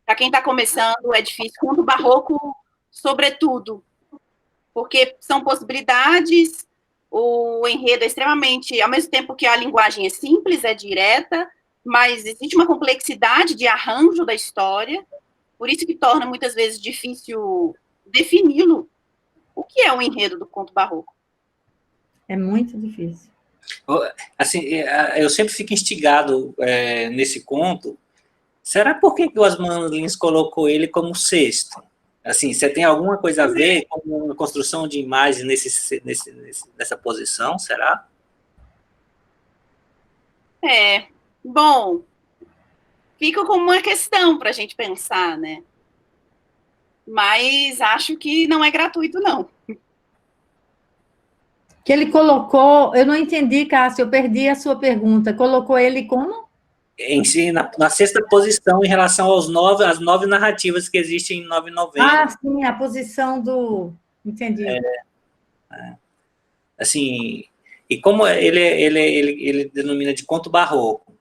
Para quem está começando, é difícil. Conto barroco, sobretudo, porque são possibilidades, o enredo é extremamente, ao mesmo tempo que a linguagem é simples, é direta, mas existe uma complexidade de arranjo da história, por isso que torna muitas vezes difícil defini-lo. O que é o enredo do conto barroco? É muito difícil. Assim, eu sempre fico instigado nesse conto. Será por que o Osman Lins colocou ele como sexto? Assim, você tem alguma coisa a ver com a construção de imagens nessa posição, será? Bom, fica como uma questão para a gente pensar, né? Mas acho que não é gratuito, não. Que ele colocou, eu não entendi, Cássio, eu perdi a sua pergunta. Colocou ele como? Em si, na sexta posição em relação às 9 narrativas que existem em 990. Ah, sim, a posição do... Entendi. Assim, e como ele denomina de conto barroco,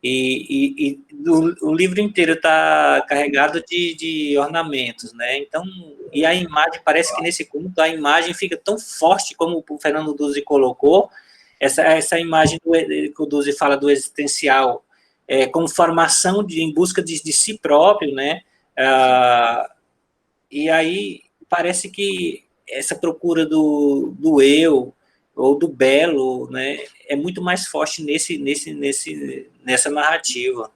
e o livro inteiro está carregado de ornamentos, né? Então, e a imagem, parece que nesse conto a imagem fica tão forte, como o Fernando Duzzi colocou, essa imagem que o Duzzi fala do existencial, como formação em busca de si próprio, né? E aí parece que essa procura do eu, ou do belo, né, é muito mais forte nessa narrativa.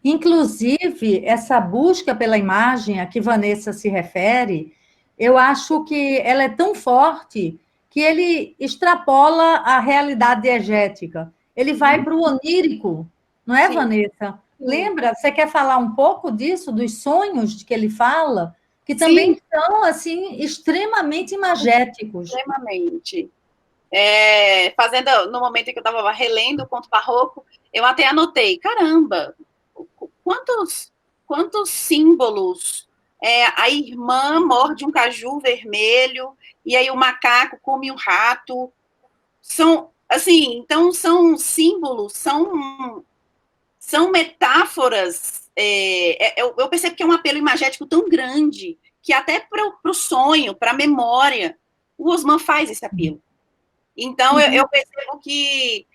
Inclusive, essa busca pela imagem a que Vanessa se refere, eu acho que ela é tão forte que ele extrapola a realidade diegética. Ele vai para o onírico, não é, sim, Vanessa? Sim. Lembra? Você quer falar um pouco disso, dos sonhos de que ele fala? Que também, sim, são, assim, extremamente imagéticos. Extremamente. No momento em que eu estava relendo o conto barroco, eu até anotei, caramba, quantos quantos símbolos. A irmã morde um caju vermelho, e aí o macaco come o rato. Então são símbolos, são metáforas. Eu percebo que é um apelo imagético tão grande que até para o sonho, para a memória, o Osman faz esse apelo. Então, eu percebo que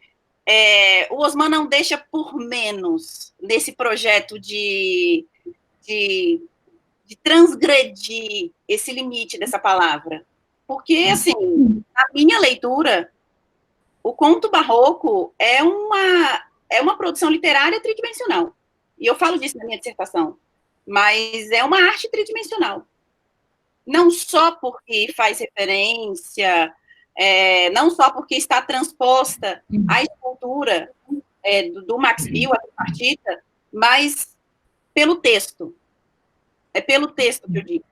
o Osman não deixa por menos nesse projeto de transgredir esse limite dessa palavra. Porque, assim, na minha leitura, o conto barroco é uma produção literária tridimensional. E eu falo disso na minha dissertação. Mas é uma arte tridimensional. Não só porque faz referência, não só porque está transposta à escultura do Max Biel, a tripartita, mas pelo texto. É pelo texto que eu digo.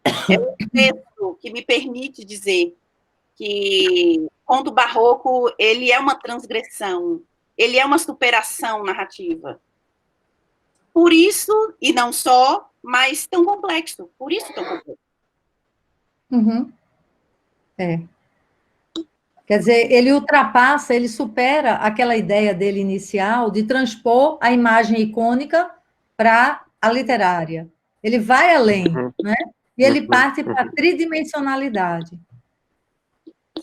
É o texto que me permite dizer que o conto barroco, ele é uma transgressão, ele é uma superação narrativa. Por isso, e não só, mas tão complexo. Por isso tão complexo. Uhum. Quer dizer, ele ultrapassa, ele supera aquela ideia dele inicial de transpor a imagem icônica para a literária. Ele vai além, né? E ele parte para a tridimensionalidade.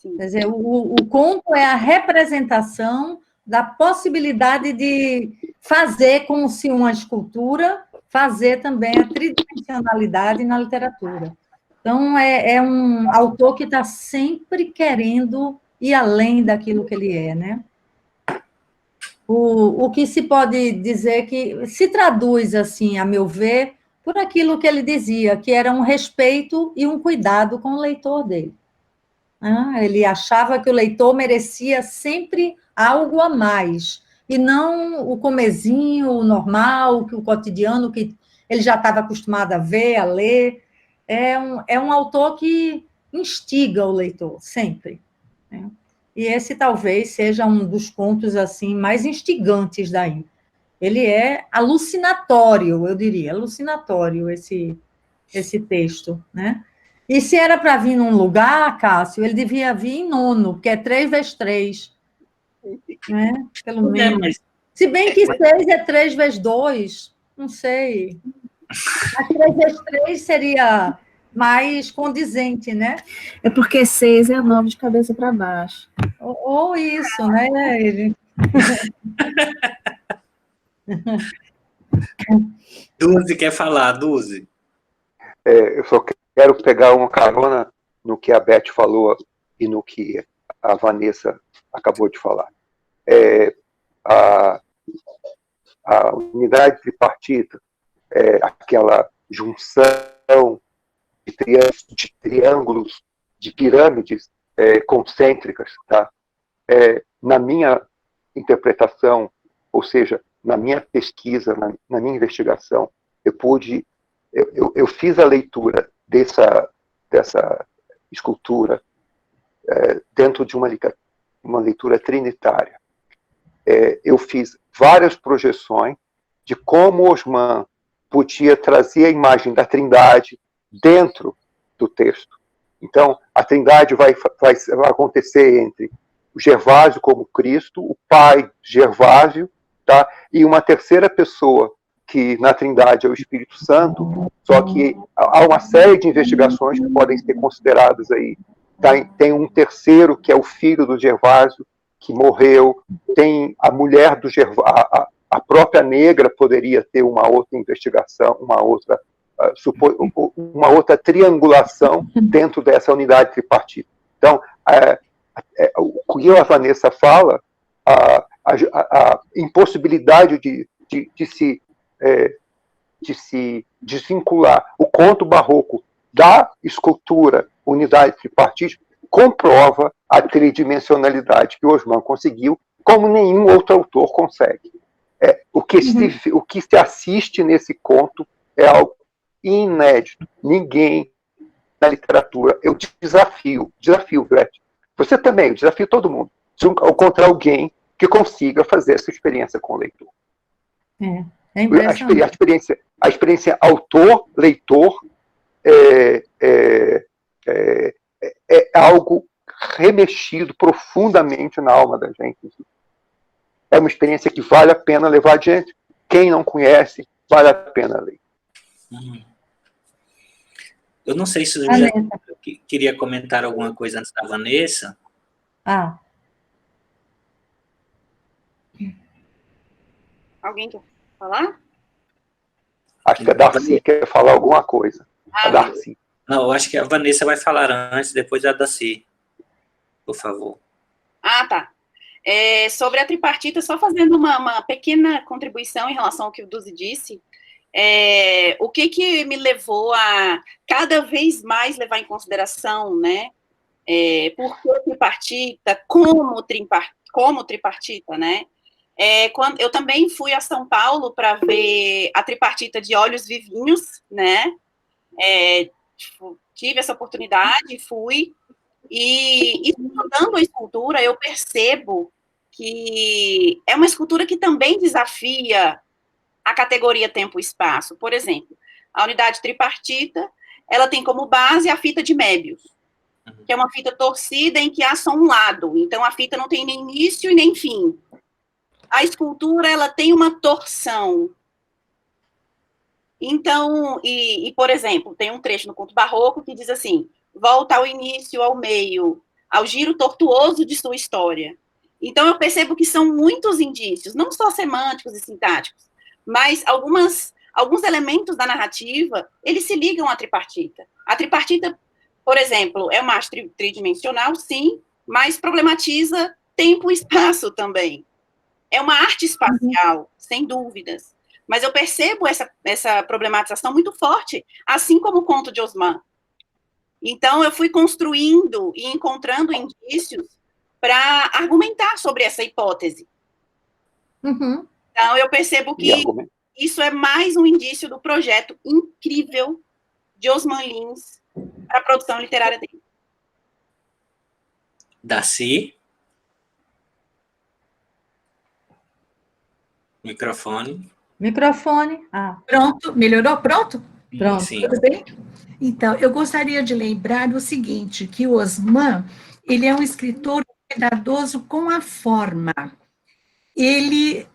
Quer dizer, o conto é a representação da possibilidade de fazer como se uma escultura, fazer também a tridimensionalidade na literatura. Então, é um autor que está sempre querendo ir além daquilo que ele é, né? O que se pode dizer que se traduz, assim, a meu ver, por aquilo que ele dizia, que era um respeito e um cuidado com o leitor dele. Ele achava que o leitor merecia sempre algo a mais, e não o comezinho, o normal, o cotidiano, que ele já estava acostumado a ver, a ler. É um autor que instiga o leitor, sempre. Né? E esse talvez seja um dos contos assim mais instigantes daí. Ele é alucinatório, eu diria, alucinatório esse texto, né? E se era para vir num lugar, Cássio, ele devia vir em nono, porque é 3 vezes 3, né? Pelo menos. Mas... Se bem que 6 é 3 vezes 2, não sei. Mas 3 vezes 3 seria mais condizente, né? É porque 6 é 9 de cabeça para baixo. Ou isso, né? Ele... Duzi quer falar, Duzi? Eu só quero pegar uma carona no que a Beth falou e no que a Vanessa acabou de falar. A unidade tripartita é aquela junção de triângulos, de pirâmides concêntricas, tá? Na minha interpretação, ou seja, na minha pesquisa, na minha investigação, eu fiz a leitura dessa escultura dentro de uma leitura trinitária. Eu fiz várias projeções de como Osman podia trazer a imagem da Trindade dentro do texto. Então, a Trindade vai acontecer entre o Gervásio como Cristo, o pai Gervásio, tá? E uma terceira pessoa, que na Trindade é o Espírito Santo, só que há uma série de investigações que podem ser consideradas aí. Tem um terceiro, que é o filho do Gervásio, que morreu, tem a mulher do Gervásio, a própria negra poderia ter uma outra investigação, uma outra triangulação dentro dessa unidade tripartita. Então, o que a Vanessa fala, a impossibilidade de se desvincular o conto barroco da escultura unidade tripartite comprova a tridimensionalidade que Osman conseguiu, como nenhum outro autor consegue. O que se assiste nesse conto é algo inédito. Ninguém na literatura, eu desafio, Gretchen, você também, eu desafio todo mundo, encontrar alguém que consiga fazer essa experiência com o leitor. É impressionante. A experiência autor-leitor é algo remexido profundamente na alma da gente. É uma experiência que vale a pena levar adiante. Quem não conhece, vale a pena ler. Eu não sei se eu já queria comentar alguma coisa antes da Vanessa. Alguém quer falar? Acho que a Darcy quer falar alguma coisa. A Darcy. Não, eu acho que a Vanessa vai falar antes, depois a Darcy. Por favor. Tá. Sobre a tripartita, só fazendo uma pequena contribuição em relação ao que o Duzi disse, o que me levou a cada vez mais levar em consideração, né, por que tripartita, como tripartita, né, quando eu também fui a São Paulo para ver a tripartita de Olhos Vivinhos, né, tive essa oportunidade, fui, e estudando a escultura, eu percebo que é uma escultura que também desafia a categoria tempo e espaço. Por exemplo, a unidade tripartita, ela tem como base a fita de Möbius, que é uma fita torcida em que há só um lado, então a fita não tem nem início e nem fim. A escultura, ela tem uma torção. Então, por exemplo, tem um trecho no conto barroco que diz assim: volta ao início, ao meio, ao giro tortuoso de sua história. Então, eu percebo que são muitos indícios, não só semânticos e sintáticos, mas alguns elementos da narrativa, eles se ligam à tripartita. A tripartita, por exemplo, é uma arte tridimensional, sim, mas problematiza tempo e espaço também. É uma arte espacial, sem dúvidas. Mas eu percebo essa problematização muito forte, assim como o conto de Osman. Então, eu fui construindo e encontrando indícios para argumentar sobre essa hipótese. Então, eu percebo que isso é mais um indício do projeto incrível de Osman Lins para a produção literária dele. Darcy? Microfone. Pronto, melhorou? Pronto? Pronto. Sim. Tudo bem? Então, eu gostaria de lembrar o seguinte, que o Osman, ele é um escritor cuidadoso com a forma. Ele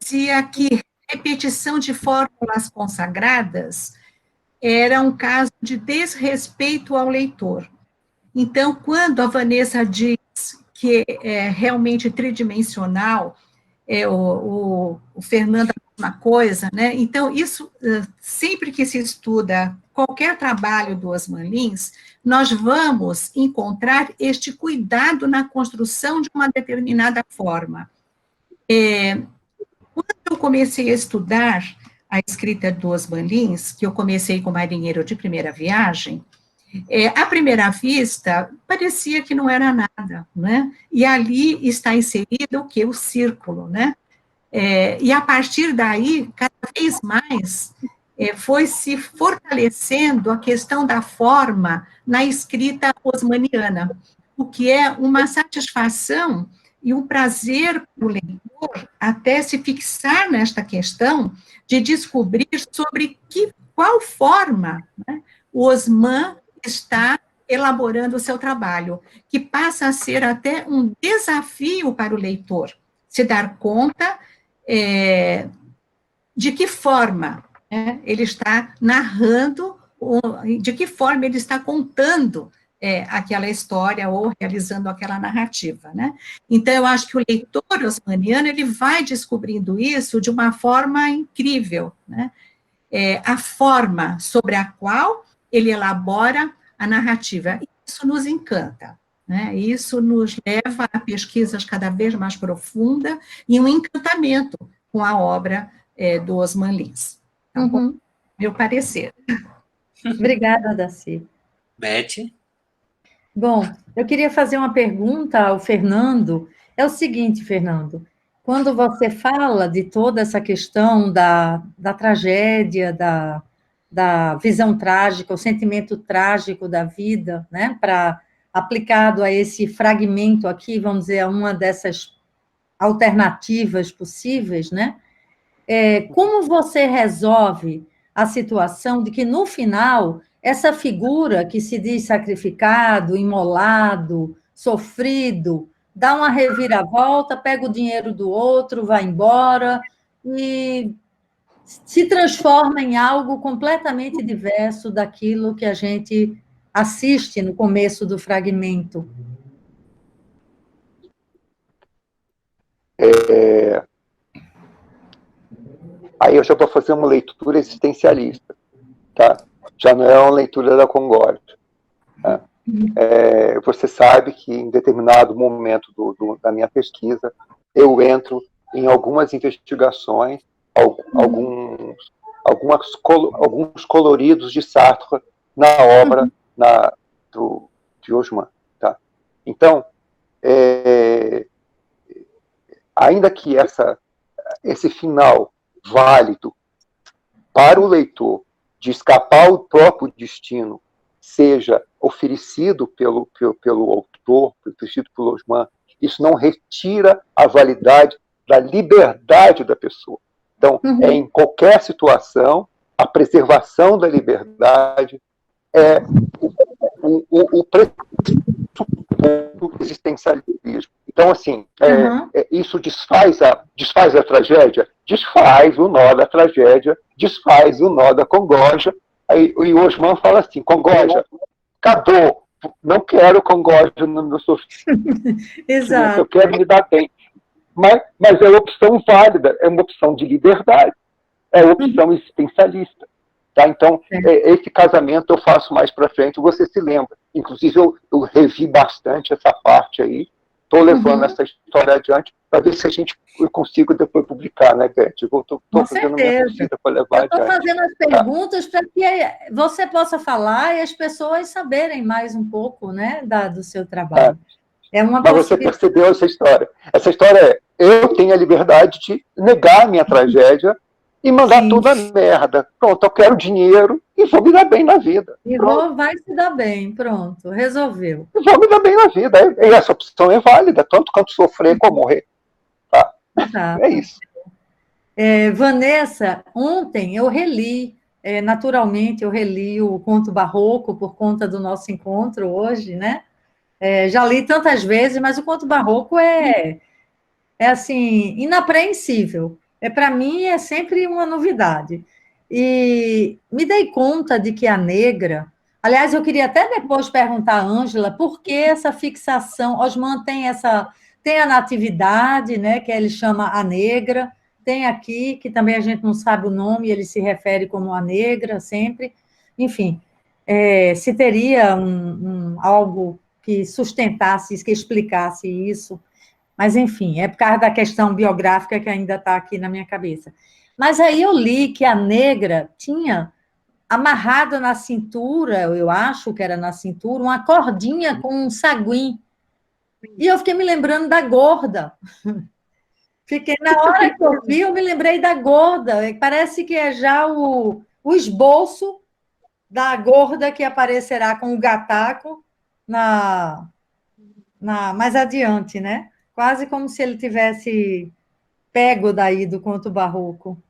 dizia que repetição de fórmulas consagradas era um caso de desrespeito ao leitor. Então, quando a Vanessa diz que é realmente tridimensional, o Fernando a mesma coisa, né? Então, isso, sempre que se estuda qualquer trabalho do Osman Lins, nós vamos encontrar este cuidado na construção de uma determinada forma. Quando eu comecei a estudar a escrita do Osman Lins, que eu comecei com Marinheiro de Primeira Viagem, à primeira vista, parecia que não era nada, né? E ali está inserido o quê? O círculo, né? E a partir daí, cada vez mais, foi se fortalecendo a questão da forma na escrita osmaniana, o que é uma satisfação e um prazer para o leitor até se fixar nesta questão de descobrir sobre qual forma, né, o Osman está elaborando o seu trabalho, que passa a ser até um desafio para o leitor se dar conta de que forma ele está narrando, de que forma ele está contando aquela história ou realizando aquela narrativa, né? Então, eu acho que o leitor osmaniano, ele vai descobrindo isso de uma forma incrível, né? A forma sobre a qual ele elabora a narrativa. Isso nos encanta, né? Isso nos leva a pesquisas cada vez mais profundas e um encantamento com a obra do Osman Lins. Tá bom? Meu parecer. Obrigada, Darcy. Beth? Bom, eu queria fazer uma pergunta ao Fernando. É o seguinte, Fernando, quando você fala de toda essa questão da tragédia, da visão trágica, o sentimento trágico da vida, né, aplicado a esse fragmento aqui, vamos dizer, a uma dessas alternativas possíveis, né, como você resolve a situação de que, no final, essa figura que se diz sacrificado, imolado, sofrido, dá uma reviravolta, pega o dinheiro do outro, vai embora e se transforma em algo completamente diverso daquilo que a gente assiste no começo do fragmento. Aí eu já vou fazer uma leitura existencialista, tá? Já não é uma leitura da Concórdia. Tá? Você sabe que em determinado momento da minha pesquisa, eu entro em algumas investigações, alguns coloridos de Sartre na obra de Osman. Tá? Então, ainda que esse final válido para o leitor de escapar ao próprio destino seja oferecido pelo autor, oferecido pelo Osman, isso não retira a validade da liberdade da pessoa. Então, em qualquer situação, a preservação da liberdade é o pressuposto do existencialismo. Então, assim, isso desfaz a tragédia? Desfaz o nó da tragédia, desfaz o nó da congoja. Aí o Osman fala assim, congoja, acabou, não quero congoja no meu sofrimento, Exato. eu quero me dar bem. Mas é uma opção válida, é uma opção de liberdade, é uma opção existencialista. Tá? Então, esse casamento eu faço mais para frente, você se lembra. Inclusive, eu revi bastante essa parte aí, estou levando essa história adiante para ver se eu consigo depois publicar, né, Beth? Eu estou fazendo a minha possível para levar adiante. Estou fazendo as perguntas para que você possa falar e as pessoas saberem mais um pouco, né, do seu trabalho. Mas você percebeu essa história. Essa história é, eu tenho a liberdade de negar a minha tragédia e mandar tudo a merda. Pronto, eu quero dinheiro e vou me dar bem na vida. E vai se dar bem, pronto, resolveu. E vou me dar bem na vida. E essa opção é válida, tanto quanto sofrer como morrer. Tá? É isso. Vanessa, ontem eu reli, naturalmente eu reli o Conto Barroco por conta do nosso encontro hoje, né? Já li tantas vezes, mas o Conto Barroco é assim, inapreensível. Para mim, é sempre uma novidade. E me dei conta de que a negra... Aliás, eu queria até depois perguntar à Ângela por que essa fixação... Osman tem a natividade, né, que ele chama a negra, tem aqui, que também a gente não sabe o nome, ele se refere como a negra sempre. Enfim, se teria algo que sustentasse, que explicasse isso... Mas, enfim, é por causa da questão biográfica que ainda está aqui na minha cabeça. Mas aí eu li que a negra tinha amarrada na cintura, eu acho que era na cintura, uma cordinha com um saguim. E eu fiquei me lembrando da gorda. Na hora que eu vi, eu me lembrei da gorda. Parece que é já o esboço da gorda que aparecerá com o gataco mais adiante, né? Quase como se ele tivesse pego daí do Conto Barroco.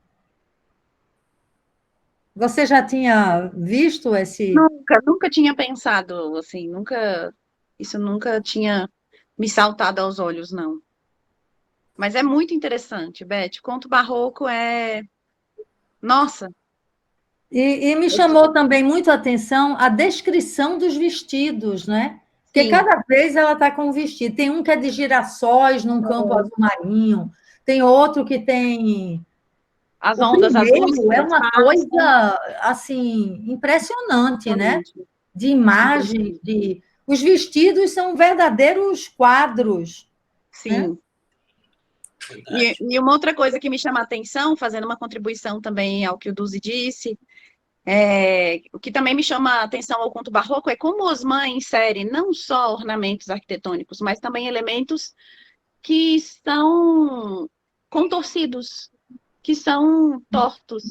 Você já tinha visto esse... Nunca tinha pensado, assim, isso nunca tinha me saltado aos olhos, não. Mas é muito interessante, Beth. Conto Barroco Nossa! E me chamou também muito a atenção a descrição dos vestidos, né? Porque cada vez ela está com um vestido. Tem um que é de girassóis num campo azul marinho, tem outro que tem... As ondas azuis. É uma coisa, assim, impressionante, né? De imagem, Os vestidos são verdadeiros quadros. Sim. Né? E uma outra coisa que me chama a atenção, fazendo uma contribuição também ao que o Duzi disse... o que também me chama a atenção ao Conto Barroco é como Osman insere não só ornamentos arquitetônicos, mas também elementos que são contorcidos, que são tortos,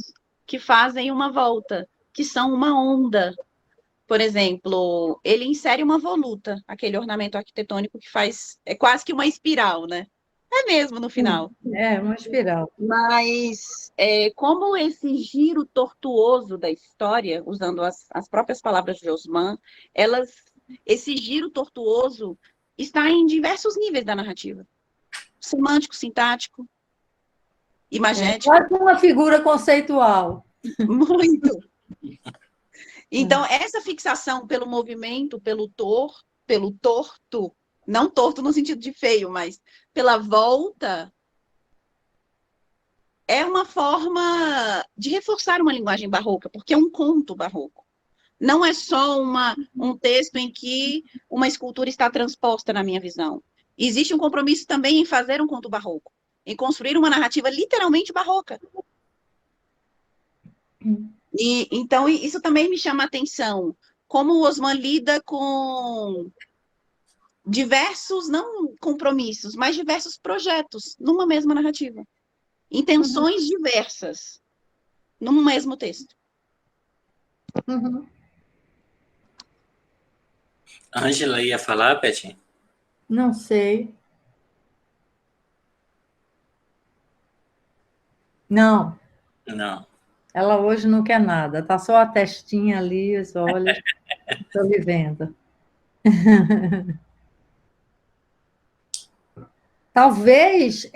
que fazem uma volta, que são uma onda. Por exemplo, ele insere uma voluta, aquele ornamento arquitetônico que é quase que uma espiral, né? É mesmo, no final. É, uma espiral. Mas como esse giro tortuoso da história, usando as próprias palavras de Osman, esse giro tortuoso está em diversos níveis da narrativa. Semântico, sintático, imagético. Quase uma figura conceitual. Muito. Então, essa fixação pelo movimento, pelo torto, não torto no sentido de feio, mas pela volta, é uma forma de reforçar uma linguagem barroca, porque é um conto barroco. Não é só um texto em que uma escultura está transposta na minha visão. Existe um compromisso também em fazer um conto barroco, em construir uma narrativa literalmente barroca. E, então, isso também me chama a atenção, como o Osman lida com diversos, não compromissos, mas diversos projetos numa mesma narrativa. Intenções diversas num mesmo texto. Uhum. Ângela ia falar, Peti? Não sei. Não, Não. ela hoje não quer nada. Tá só a testinha ali, os olhos. Estou lhe vendo. Talvez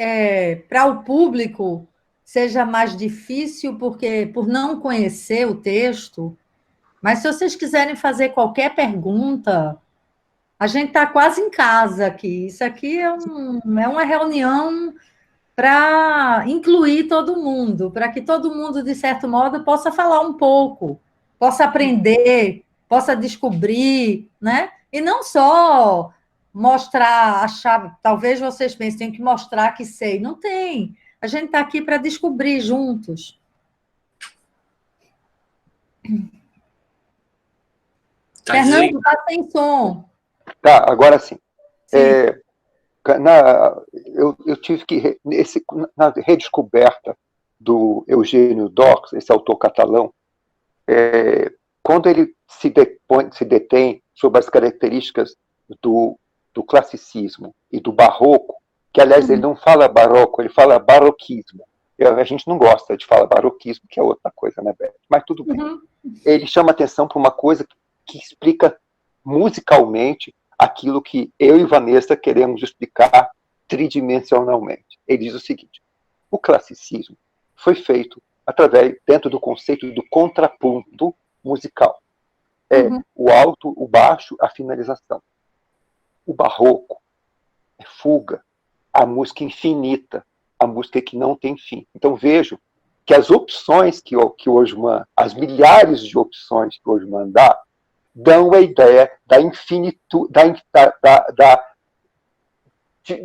para o público seja mais difícil porque por não conhecer o texto, mas se vocês quiserem fazer qualquer pergunta, a gente está quase em casa aqui. Isso aqui é uma reunião para incluir todo mundo, para que todo mundo, de certo modo, possa falar um pouco, possa aprender, possa descobrir, né? E não só mostrar a chave. Talvez vocês pensem, tem que mostrar que sei. Não tem. A gente está aqui para descobrir juntos. Tá Fernando, está sem som. Tá, agora sim. Sim. Eu tive que, na redescoberta do Eugênio Dux, esse autor catalão, quando ele se detém sobre as características do classicismo e do barroco, que, aliás, ele não fala barroco, ele fala barroquismo. A gente não gosta de falar barroquismo, que é outra coisa, né, Beth? Mas tudo bem. Uhum. Ele chama atenção para uma coisa que explica musicalmente aquilo que eu e Vanessa queremos explicar tridimensionalmente. Ele diz o seguinte: o classicismo foi feito dentro do conceito do contraponto musical. O alto, o baixo, a finalização. O barroco é fuga, a música infinita, a música que não tem fim. Então vejo que as opções que o Osman, as milhares de opções que o Osman dão a ideia da infinitude,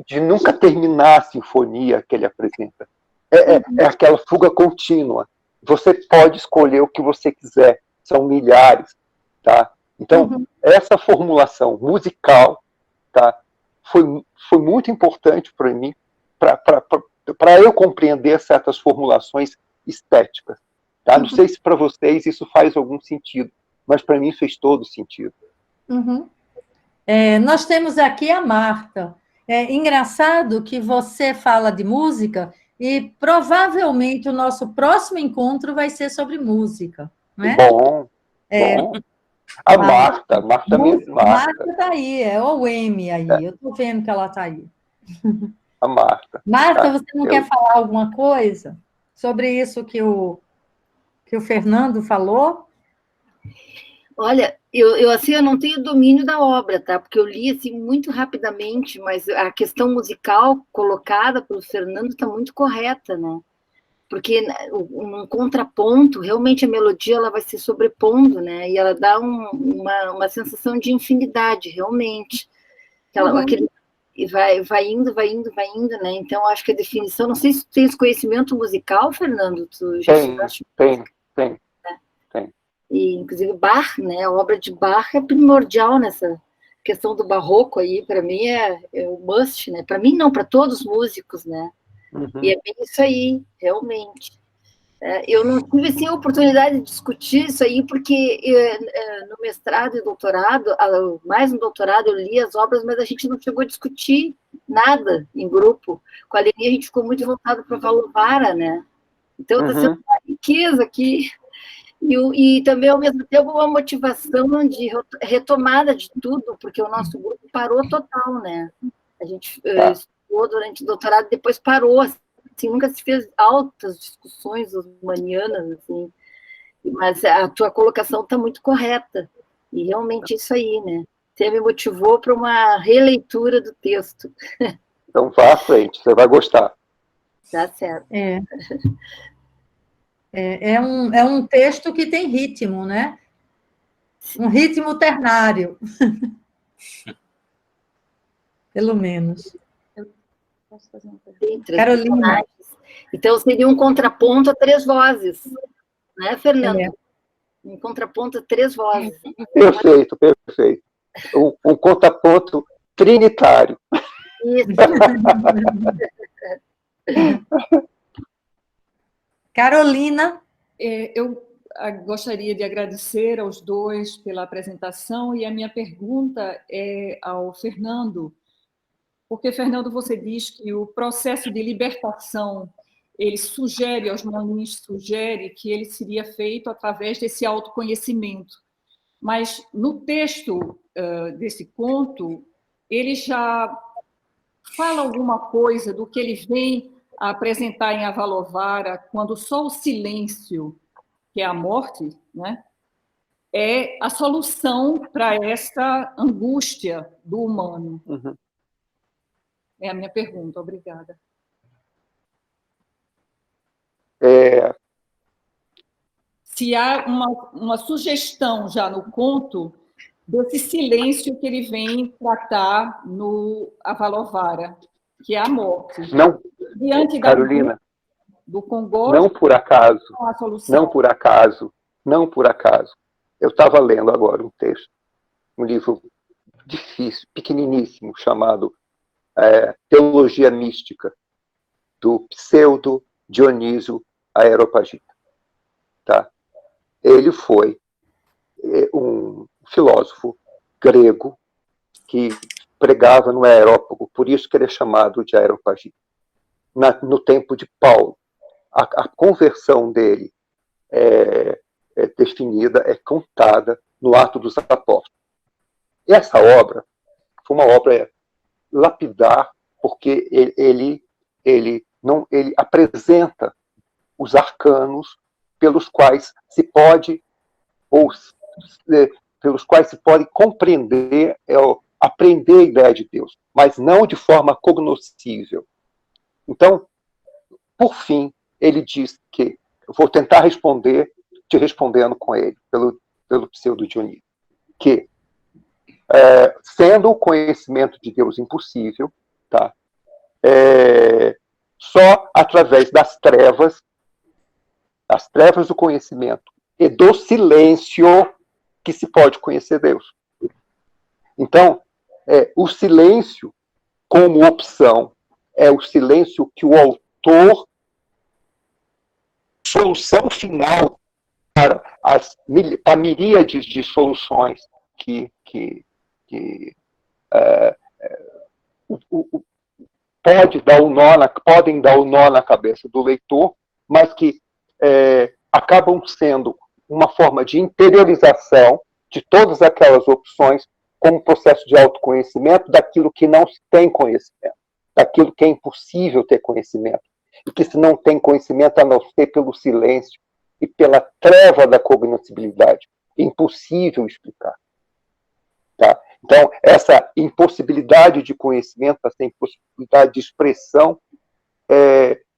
de nunca terminar a sinfonia que ele apresenta. É aquela fuga contínua. Você pode escolher o que você quiser, são milhares, tá? Então, essa formulação musical, tá, foi muito importante para mim, para eu compreender certas formulações estéticas. Tá? Não sei se para vocês isso faz algum sentido, mas para mim fez todo sentido. Nós temos aqui a Marta. É engraçado que você fala de música e provavelmente o nosso próximo encontro vai ser sobre música, não é? Bom. A Marta está aí, é o M aí, eu estou vendo que ela está aí. A Marta. Marta, você não quer falar alguma coisa sobre isso que o Fernando falou? Olha, eu não tenho domínio da obra, tá? Porque eu li assim muito rapidamente, mas a questão musical colocada pelo Fernando está muito correta, né? Porque num contraponto, realmente a melodia ela vai se sobrepondo, né? E ela dá uma sensação de infinidade, realmente. E vai indo, né? Então, acho que a definição... Não sei se tu tens conhecimento musical, Fernando. Tu já tem. E, inclusive, Bach, né? A obra de Bach é primordial nessa questão do barroco aí. Para mim, é o must, né? Para mim, não, para todos os músicos, né? E é bem isso aí, realmente. Eu não tive assim, a oportunidade de discutir isso aí, porque no mestrado e doutorado, mais no doutorado, eu li as obras, mas a gente não chegou a discutir nada em grupo. Com a Leni, a gente ficou muito voltado para o Valovara, né? Então, está sendo uma riqueza aqui. E também, ao mesmo tempo, uma motivação de retomada de tudo, porque o nosso grupo parou total, né? A gente estudou durante o doutorado, depois parou, assim, nunca se fez altas discussões osmanianas, assim, mas a tua colocação está muito correta, e realmente isso aí, né? Você me motivou para uma releitura do texto. Então vá à frente, você vai gostar. Tá certo. É um texto que tem ritmo, né? Um ritmo ternário. Pelo menos. Posso fazer uma pergunta? Carolina. Então, seria um contraponto a 3 vozes, né, Fernando? Um contraponto a 3 vozes. Perfeito, perfeito. Um contraponto trinitário. Isso. Carolina. Eu gostaria de agradecer aos dois pela apresentação, e a minha pergunta é ao Fernando, porque, Fernando, você diz que o processo de libertação, ele sugere, aos maninhos sugere que ele seria feito através desse autoconhecimento. Mas no texto desse conto, ele já fala alguma coisa do que ele vem a apresentar em Avalovara, quando só o silêncio, que é a morte, né, é a solução para essa angústia do humano. É a minha pergunta, obrigada. Se há uma sugestão já no conto desse silêncio que ele vem tratar no Avalovara, que é a morte. Não, diante Carolina, do Congo, não por acaso, não por acaso. Eu estava lendo agora um texto, um livro difícil, pequeniníssimo, chamado Teologia Mística, do pseudo Dionísio Areopagita. Tá? Ele foi um filósofo grego que pregava no Areópago, por isso que ele é chamado de Areopagita. No tempo de Paulo, a conversão dele é definida, é contada no Atos dos Apóstolos. E essa obra foi uma obra lapidar, porque ele apresenta os arcanos pelos quais se pode compreender, aprender a ideia de Deus, mas não de forma cognoscível. Então, por fim, ele diz que, eu vou tentar te respondendo com ele, pelo pseudo Dionísio, que, sendo o conhecimento de Deus impossível, tá? Só através das trevas do conhecimento e do silêncio que se pode conhecer Deus. Então, o silêncio como opção é o silêncio que o autor, solução final para a miríades de soluções que podem dar o nó na cabeça do leitor, mas que acabam sendo uma forma de interiorização de todas aquelas opções como processo de autoconhecimento daquilo que não se tem conhecimento, daquilo que é impossível ter conhecimento, e que se não tem conhecimento a não ser pelo silêncio e pela treva da cognoscibilidade, impossível explicar. Tá? Então, essa impossibilidade de conhecimento, essa impossibilidade de expressão,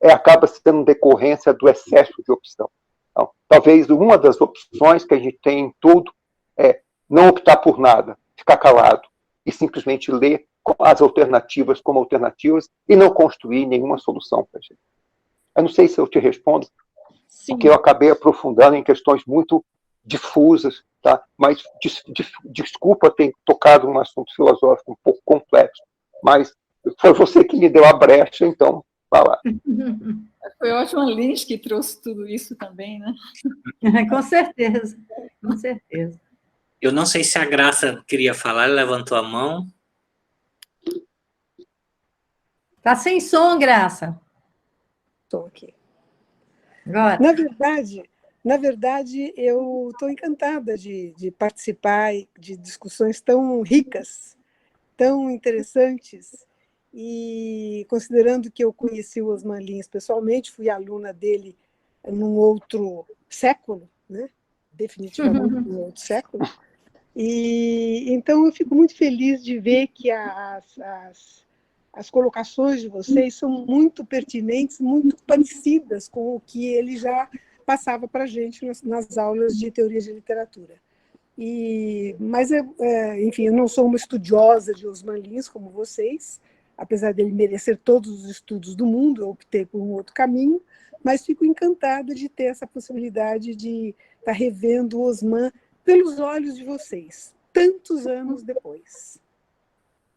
acaba sendo decorrência do excesso de opção. Então, talvez uma das opções que a gente tem em tudo é não optar por nada, ficar calado e simplesmente ler as alternativas como alternativas e não construir nenhuma solução para a gente. Eu não sei se eu te respondo, sim, porque eu acabei aprofundando em questões muito difusas, tá? Mas desculpa ter tocado num assunto filosófico um pouco complexo, mas foi você que me deu a brecha, então Vá lá. Foi ótimo a Lins que trouxe tudo isso também, né? Com certeza, com certeza. Eu não sei se a Graça queria falar, ela levantou a mão. Tá sem som, Graça. Estou aqui. Agora. Na verdade, eu estou encantada de participar de discussões tão ricas, tão interessantes, e considerando que eu conheci o Osman Lins pessoalmente, fui aluna dele num outro século, né? Definitivamente num outro século, e então eu fico muito feliz de ver que as colocações de vocês são muito pertinentes, muito parecidas com o que ele já passava para a gente nas aulas de teoria de literatura. Mas, enfim, eu não sou uma estudiosa de Osman Lins como vocês, apesar dele merecer todos os estudos do mundo, eu optei por um outro caminho, mas fico encantada de ter essa possibilidade de estar revendo o Osman pelos olhos de vocês, tantos anos depois.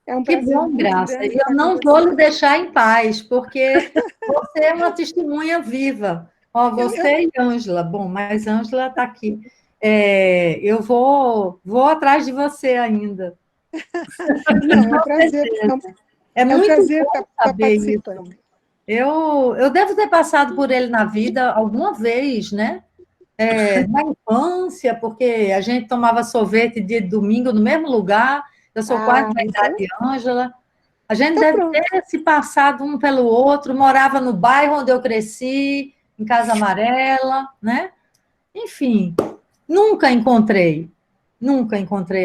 É um prazer. Que bom, Graça. E eu não vou lhe deixar em paz, porque você é uma testemunha viva. Ó, você e Ângela. Bom, mas Ângela está aqui. Eu vou atrás de você ainda. Não, é um prazer. É muito prazer bom estar saber participando. isso. Eu devo ter passado por ele na vida alguma vez, né? Na infância, porque a gente tomava sorvete dia de domingo no mesmo lugar. Eu sou quase da idade de Ângela. A gente deve ter se passado um pelo outro, morava no bairro onde eu cresci, em Casa Amarela, né? Enfim, nunca encontrei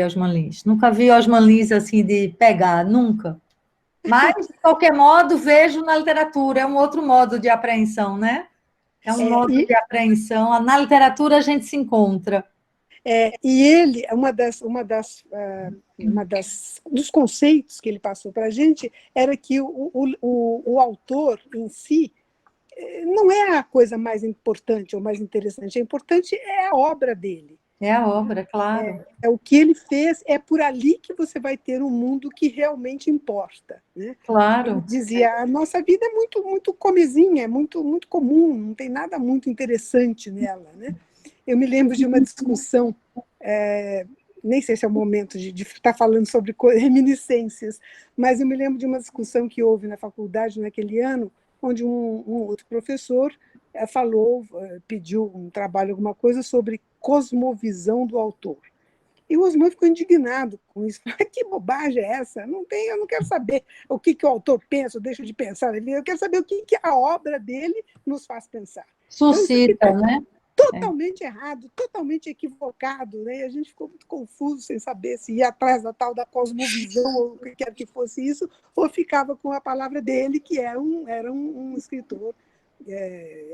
Osman Lins. Nunca vi Osman Lins assim de pegar, nunca. Mas, de qualquer modo, vejo na literatura, é um outro modo de apreensão, né? É um modo de apreensão. Na literatura a gente se encontra. E ele, dos conceitos que ele passou para a gente era que o autor em si não é a coisa mais importante ou mais interessante. O importante é a obra dele. É a obra, claro. É o que ele fez, é por ali que você vai ter um mundo que realmente importa. Né? Claro. Ele dizia, a nossa vida é muito, muito comezinha, é muito, muito comum, não tem nada muito interessante nela. Né? Eu me lembro de uma discussão, nem sei se é o momento de estar falando sobre reminiscências, mas eu me lembro de uma discussão que houve na faculdade naquele ano, onde um outro professor pediu um trabalho, alguma coisa sobre cosmovisão do autor. E o Osman ficou indignado com isso. Que bobagem é essa? Eu não quero saber o que o autor pensa ou deixa de pensar. Eu quero saber o que a obra dele nos faz pensar. Suscita, então, né? Totalmente errado, totalmente equivocado, né? E a gente ficou muito confuso sem saber se ia atrás da tal da cosmovisão ou o que quer que fosse isso, ou ficava com a palavra dele, que era um escritor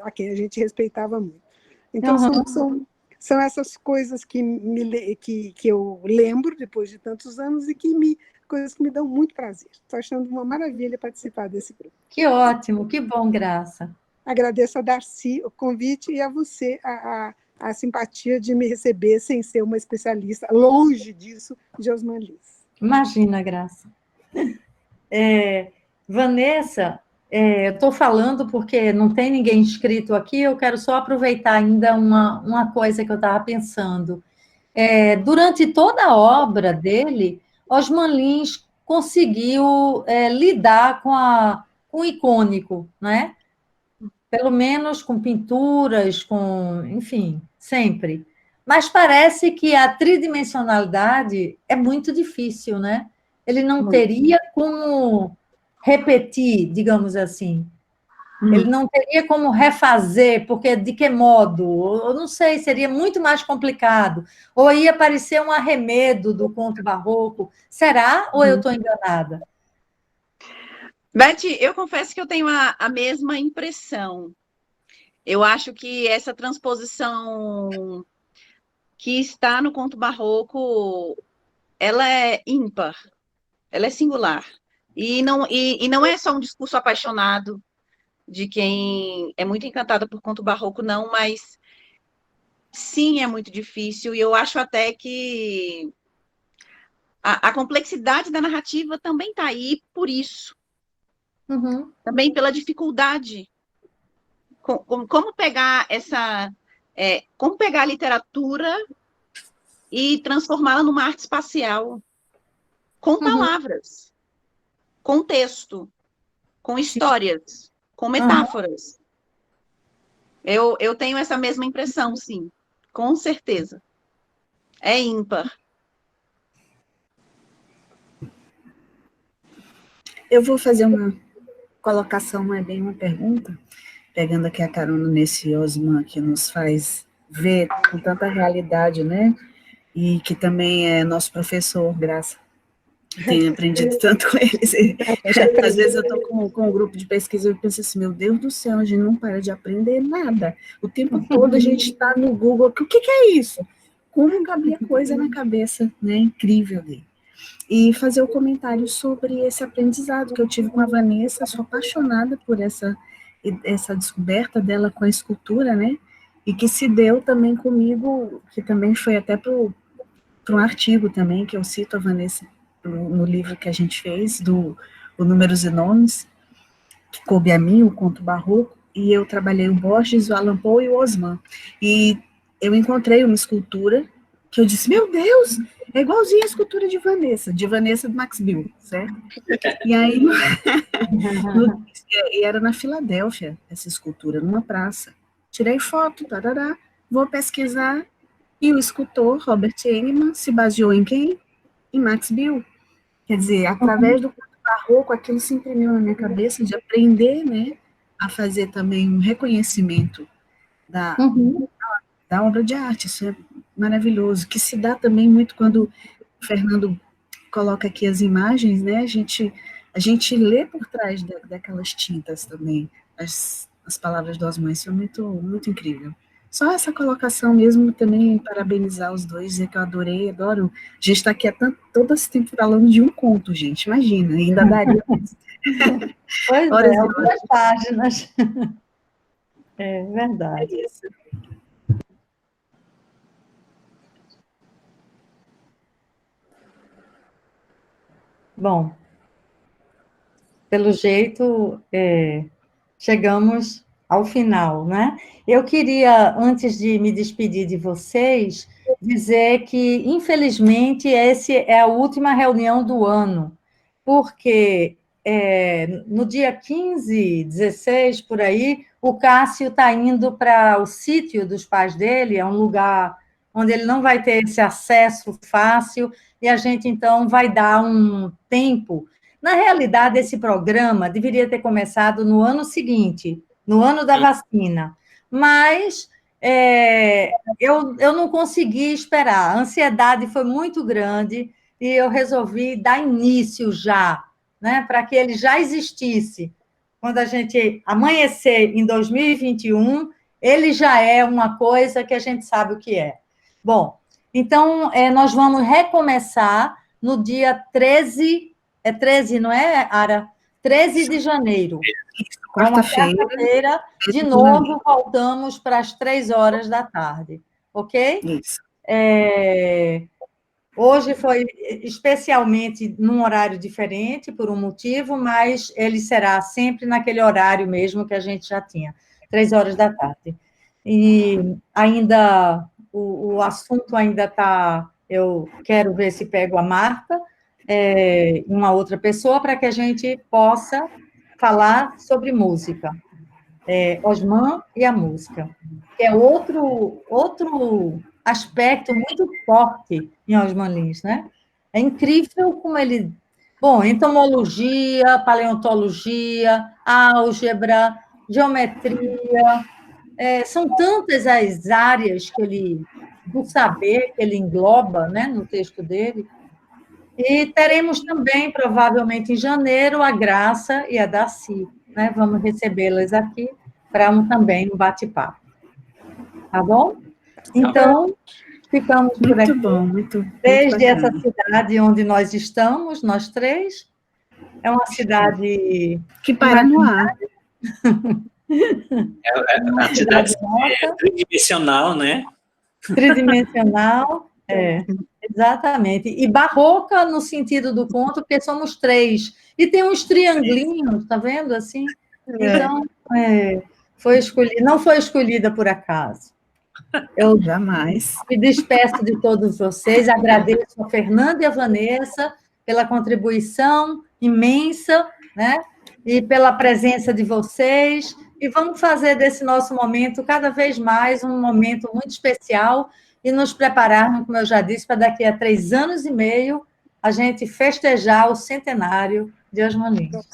a quem a gente respeitava muito. Então, são essas coisas que eu lembro depois de tantos anos e coisas que me dão muito prazer. Estou achando uma maravilha participar desse grupo. Que ótimo, que bom, Graça. Agradeço a Darcy o convite e a você a simpatia de me receber sem ser uma especialista, longe disso, de Osman Lins. Imagina, Graça. Vanessa, eu estou falando porque não tem ninguém inscrito aqui, eu quero só aproveitar ainda uma coisa que eu estava pensando. Durante toda a obra dele, Osman Lins conseguiu lidar com o icônico, né? Pelo menos com pinturas, enfim, sempre. Mas parece que a tridimensionalidade é muito difícil, né? Ele não teria como repetir, digamos assim. Ele não teria como refazer, porque de que modo? Eu não sei, seria muito mais complicado. Ou ia parecer um arremedo do conto barroco. Será ou eu estou enganada? Beth, eu confesso que eu tenho a mesma impressão. Eu acho que essa transposição que está no conto barroco, ela é ímpar, ela é singular. E não é só um discurso apaixonado de quem é muito encantado por conto barroco, não, mas sim, é muito difícil. E eu acho até que a complexidade da narrativa também está aí por isso. Também pela dificuldade. Como pegar como pegar a literatura e transformá-la numa arte espacial, com palavras, com texto, com histórias, com metáforas. Eu tenho essa mesma impressão, sim, com certeza. É ímpar. Eu vou fazer uma colocação, não é bem uma pergunta, pegando aqui a carona nesse Osman que nos faz ver com tanta realidade, né? E que também é nosso professor, Graça. Tenho aprendido tanto com eles. Às vezes eu estou com um grupo de pesquisa e eu penso assim, meu Deus do céu, a gente não para de aprender nada. O tempo todo a gente está no Google, o que é isso? Como cabia coisa na cabeça, né? Incrível dele. E fazer um comentário sobre esse aprendizado que eu tive com a Vanessa, sou apaixonada por essa descoberta dela com a escultura, né? E que se deu também comigo, que também foi até para um artigo também, que eu cito a Vanessa no livro que a gente fez, o Números e Nomes, que coube a mim, o conto barroco, e eu trabalhei o Borges, o Allan Poe e o Osman. E eu encontrei uma escultura que eu disse, meu Deus, é igualzinha a escultura de Vanessa do Max Bill, certo? E aí, e era na Filadélfia, essa escultura, numa praça. Tirei foto, tarará, vou pesquisar, e o escultor, Robert Engelmann, se baseou em quem? Em Max Bill. Quer dizer, através do canto barroco, aquilo se imprimiu na minha cabeça de aprender, né, a fazer também um reconhecimento da obra de arte. Isso é maravilhoso, que se dá também muito quando o Fernando coloca aqui as imagens, né, a gente lê por trás daquelas tintas também, as palavras do Osman, isso é muito, muito incrível. Só essa colocação mesmo, também parabenizar os dois, dizer que eu adoro. A gente está aqui há todo esse tempo falando de um conto, gente, imagina, ainda daria. Pois algumas páginas. É verdade. É isso. Bom, pelo jeito, chegamos ao final, né? Eu queria, antes de me despedir de vocês, dizer que, infelizmente, essa é a última reunião do ano, porque no dia 15, 16, por aí, o Cássio está indo para o sítio dos pais dele, é um lugar onde ele não vai ter esse acesso fácil, e a gente, então, vai dar um tempo. Na realidade, esse programa deveria ter começado no ano seguinte, no ano da vacina, mas eu não consegui esperar, a ansiedade foi muito grande e eu resolvi dar início já, né, para que ele já existisse. Quando a gente amanhecer em 2021, ele já é uma coisa que a gente sabe o que é. Bom, então, nós vamos recomeçar no dia 13, 13, não é, Ara? 13 de janeiro. Quarta-feira, de novo, voltamos para as 3 horas da tarde, ok? Isso. Hoje foi especialmente num horário diferente, por um motivo, mas ele será sempre naquele horário mesmo que a gente já tinha, 3 horas da tarde. E ainda, o assunto ainda está... Eu quero ver se pego a Marta, uma outra pessoa, para que a gente possa falar sobre música. Osman e a música, que é outro aspecto muito forte em Osman Lins, né? É incrível como ele... Bom, entomologia, paleontologia, álgebra, geometria, são tantas as áreas do saber que ele engloba, né, no texto dele. E teremos também, provavelmente, em janeiro, a Graça e a Darcy, né? Vamos recebê-las aqui para também um bate-papo. Tá bom? Então, ficamos por aqui. Muito bom, muito Desde essa cidade onde nós estamos, nós três, é uma cidade... Que para no ar. A cidade tridimensional, né? Tridimensional, Exatamente. E barroca no sentido do conto, porque somos 3. E tem uns triangulinhos, tá vendo? Assim. Então, foi escolhida, não foi escolhida por acaso. Eu Jamais. me despeço de todos vocês, agradeço a Fernanda e a Vanessa pela contribuição imensa, né? E pela presença de vocês, e vamos fazer desse nosso momento cada vez mais um momento muito especial e nos prepararmos, como eu já disse, para daqui a 3 anos e meio a gente festejar o centenário de Osmã Lins.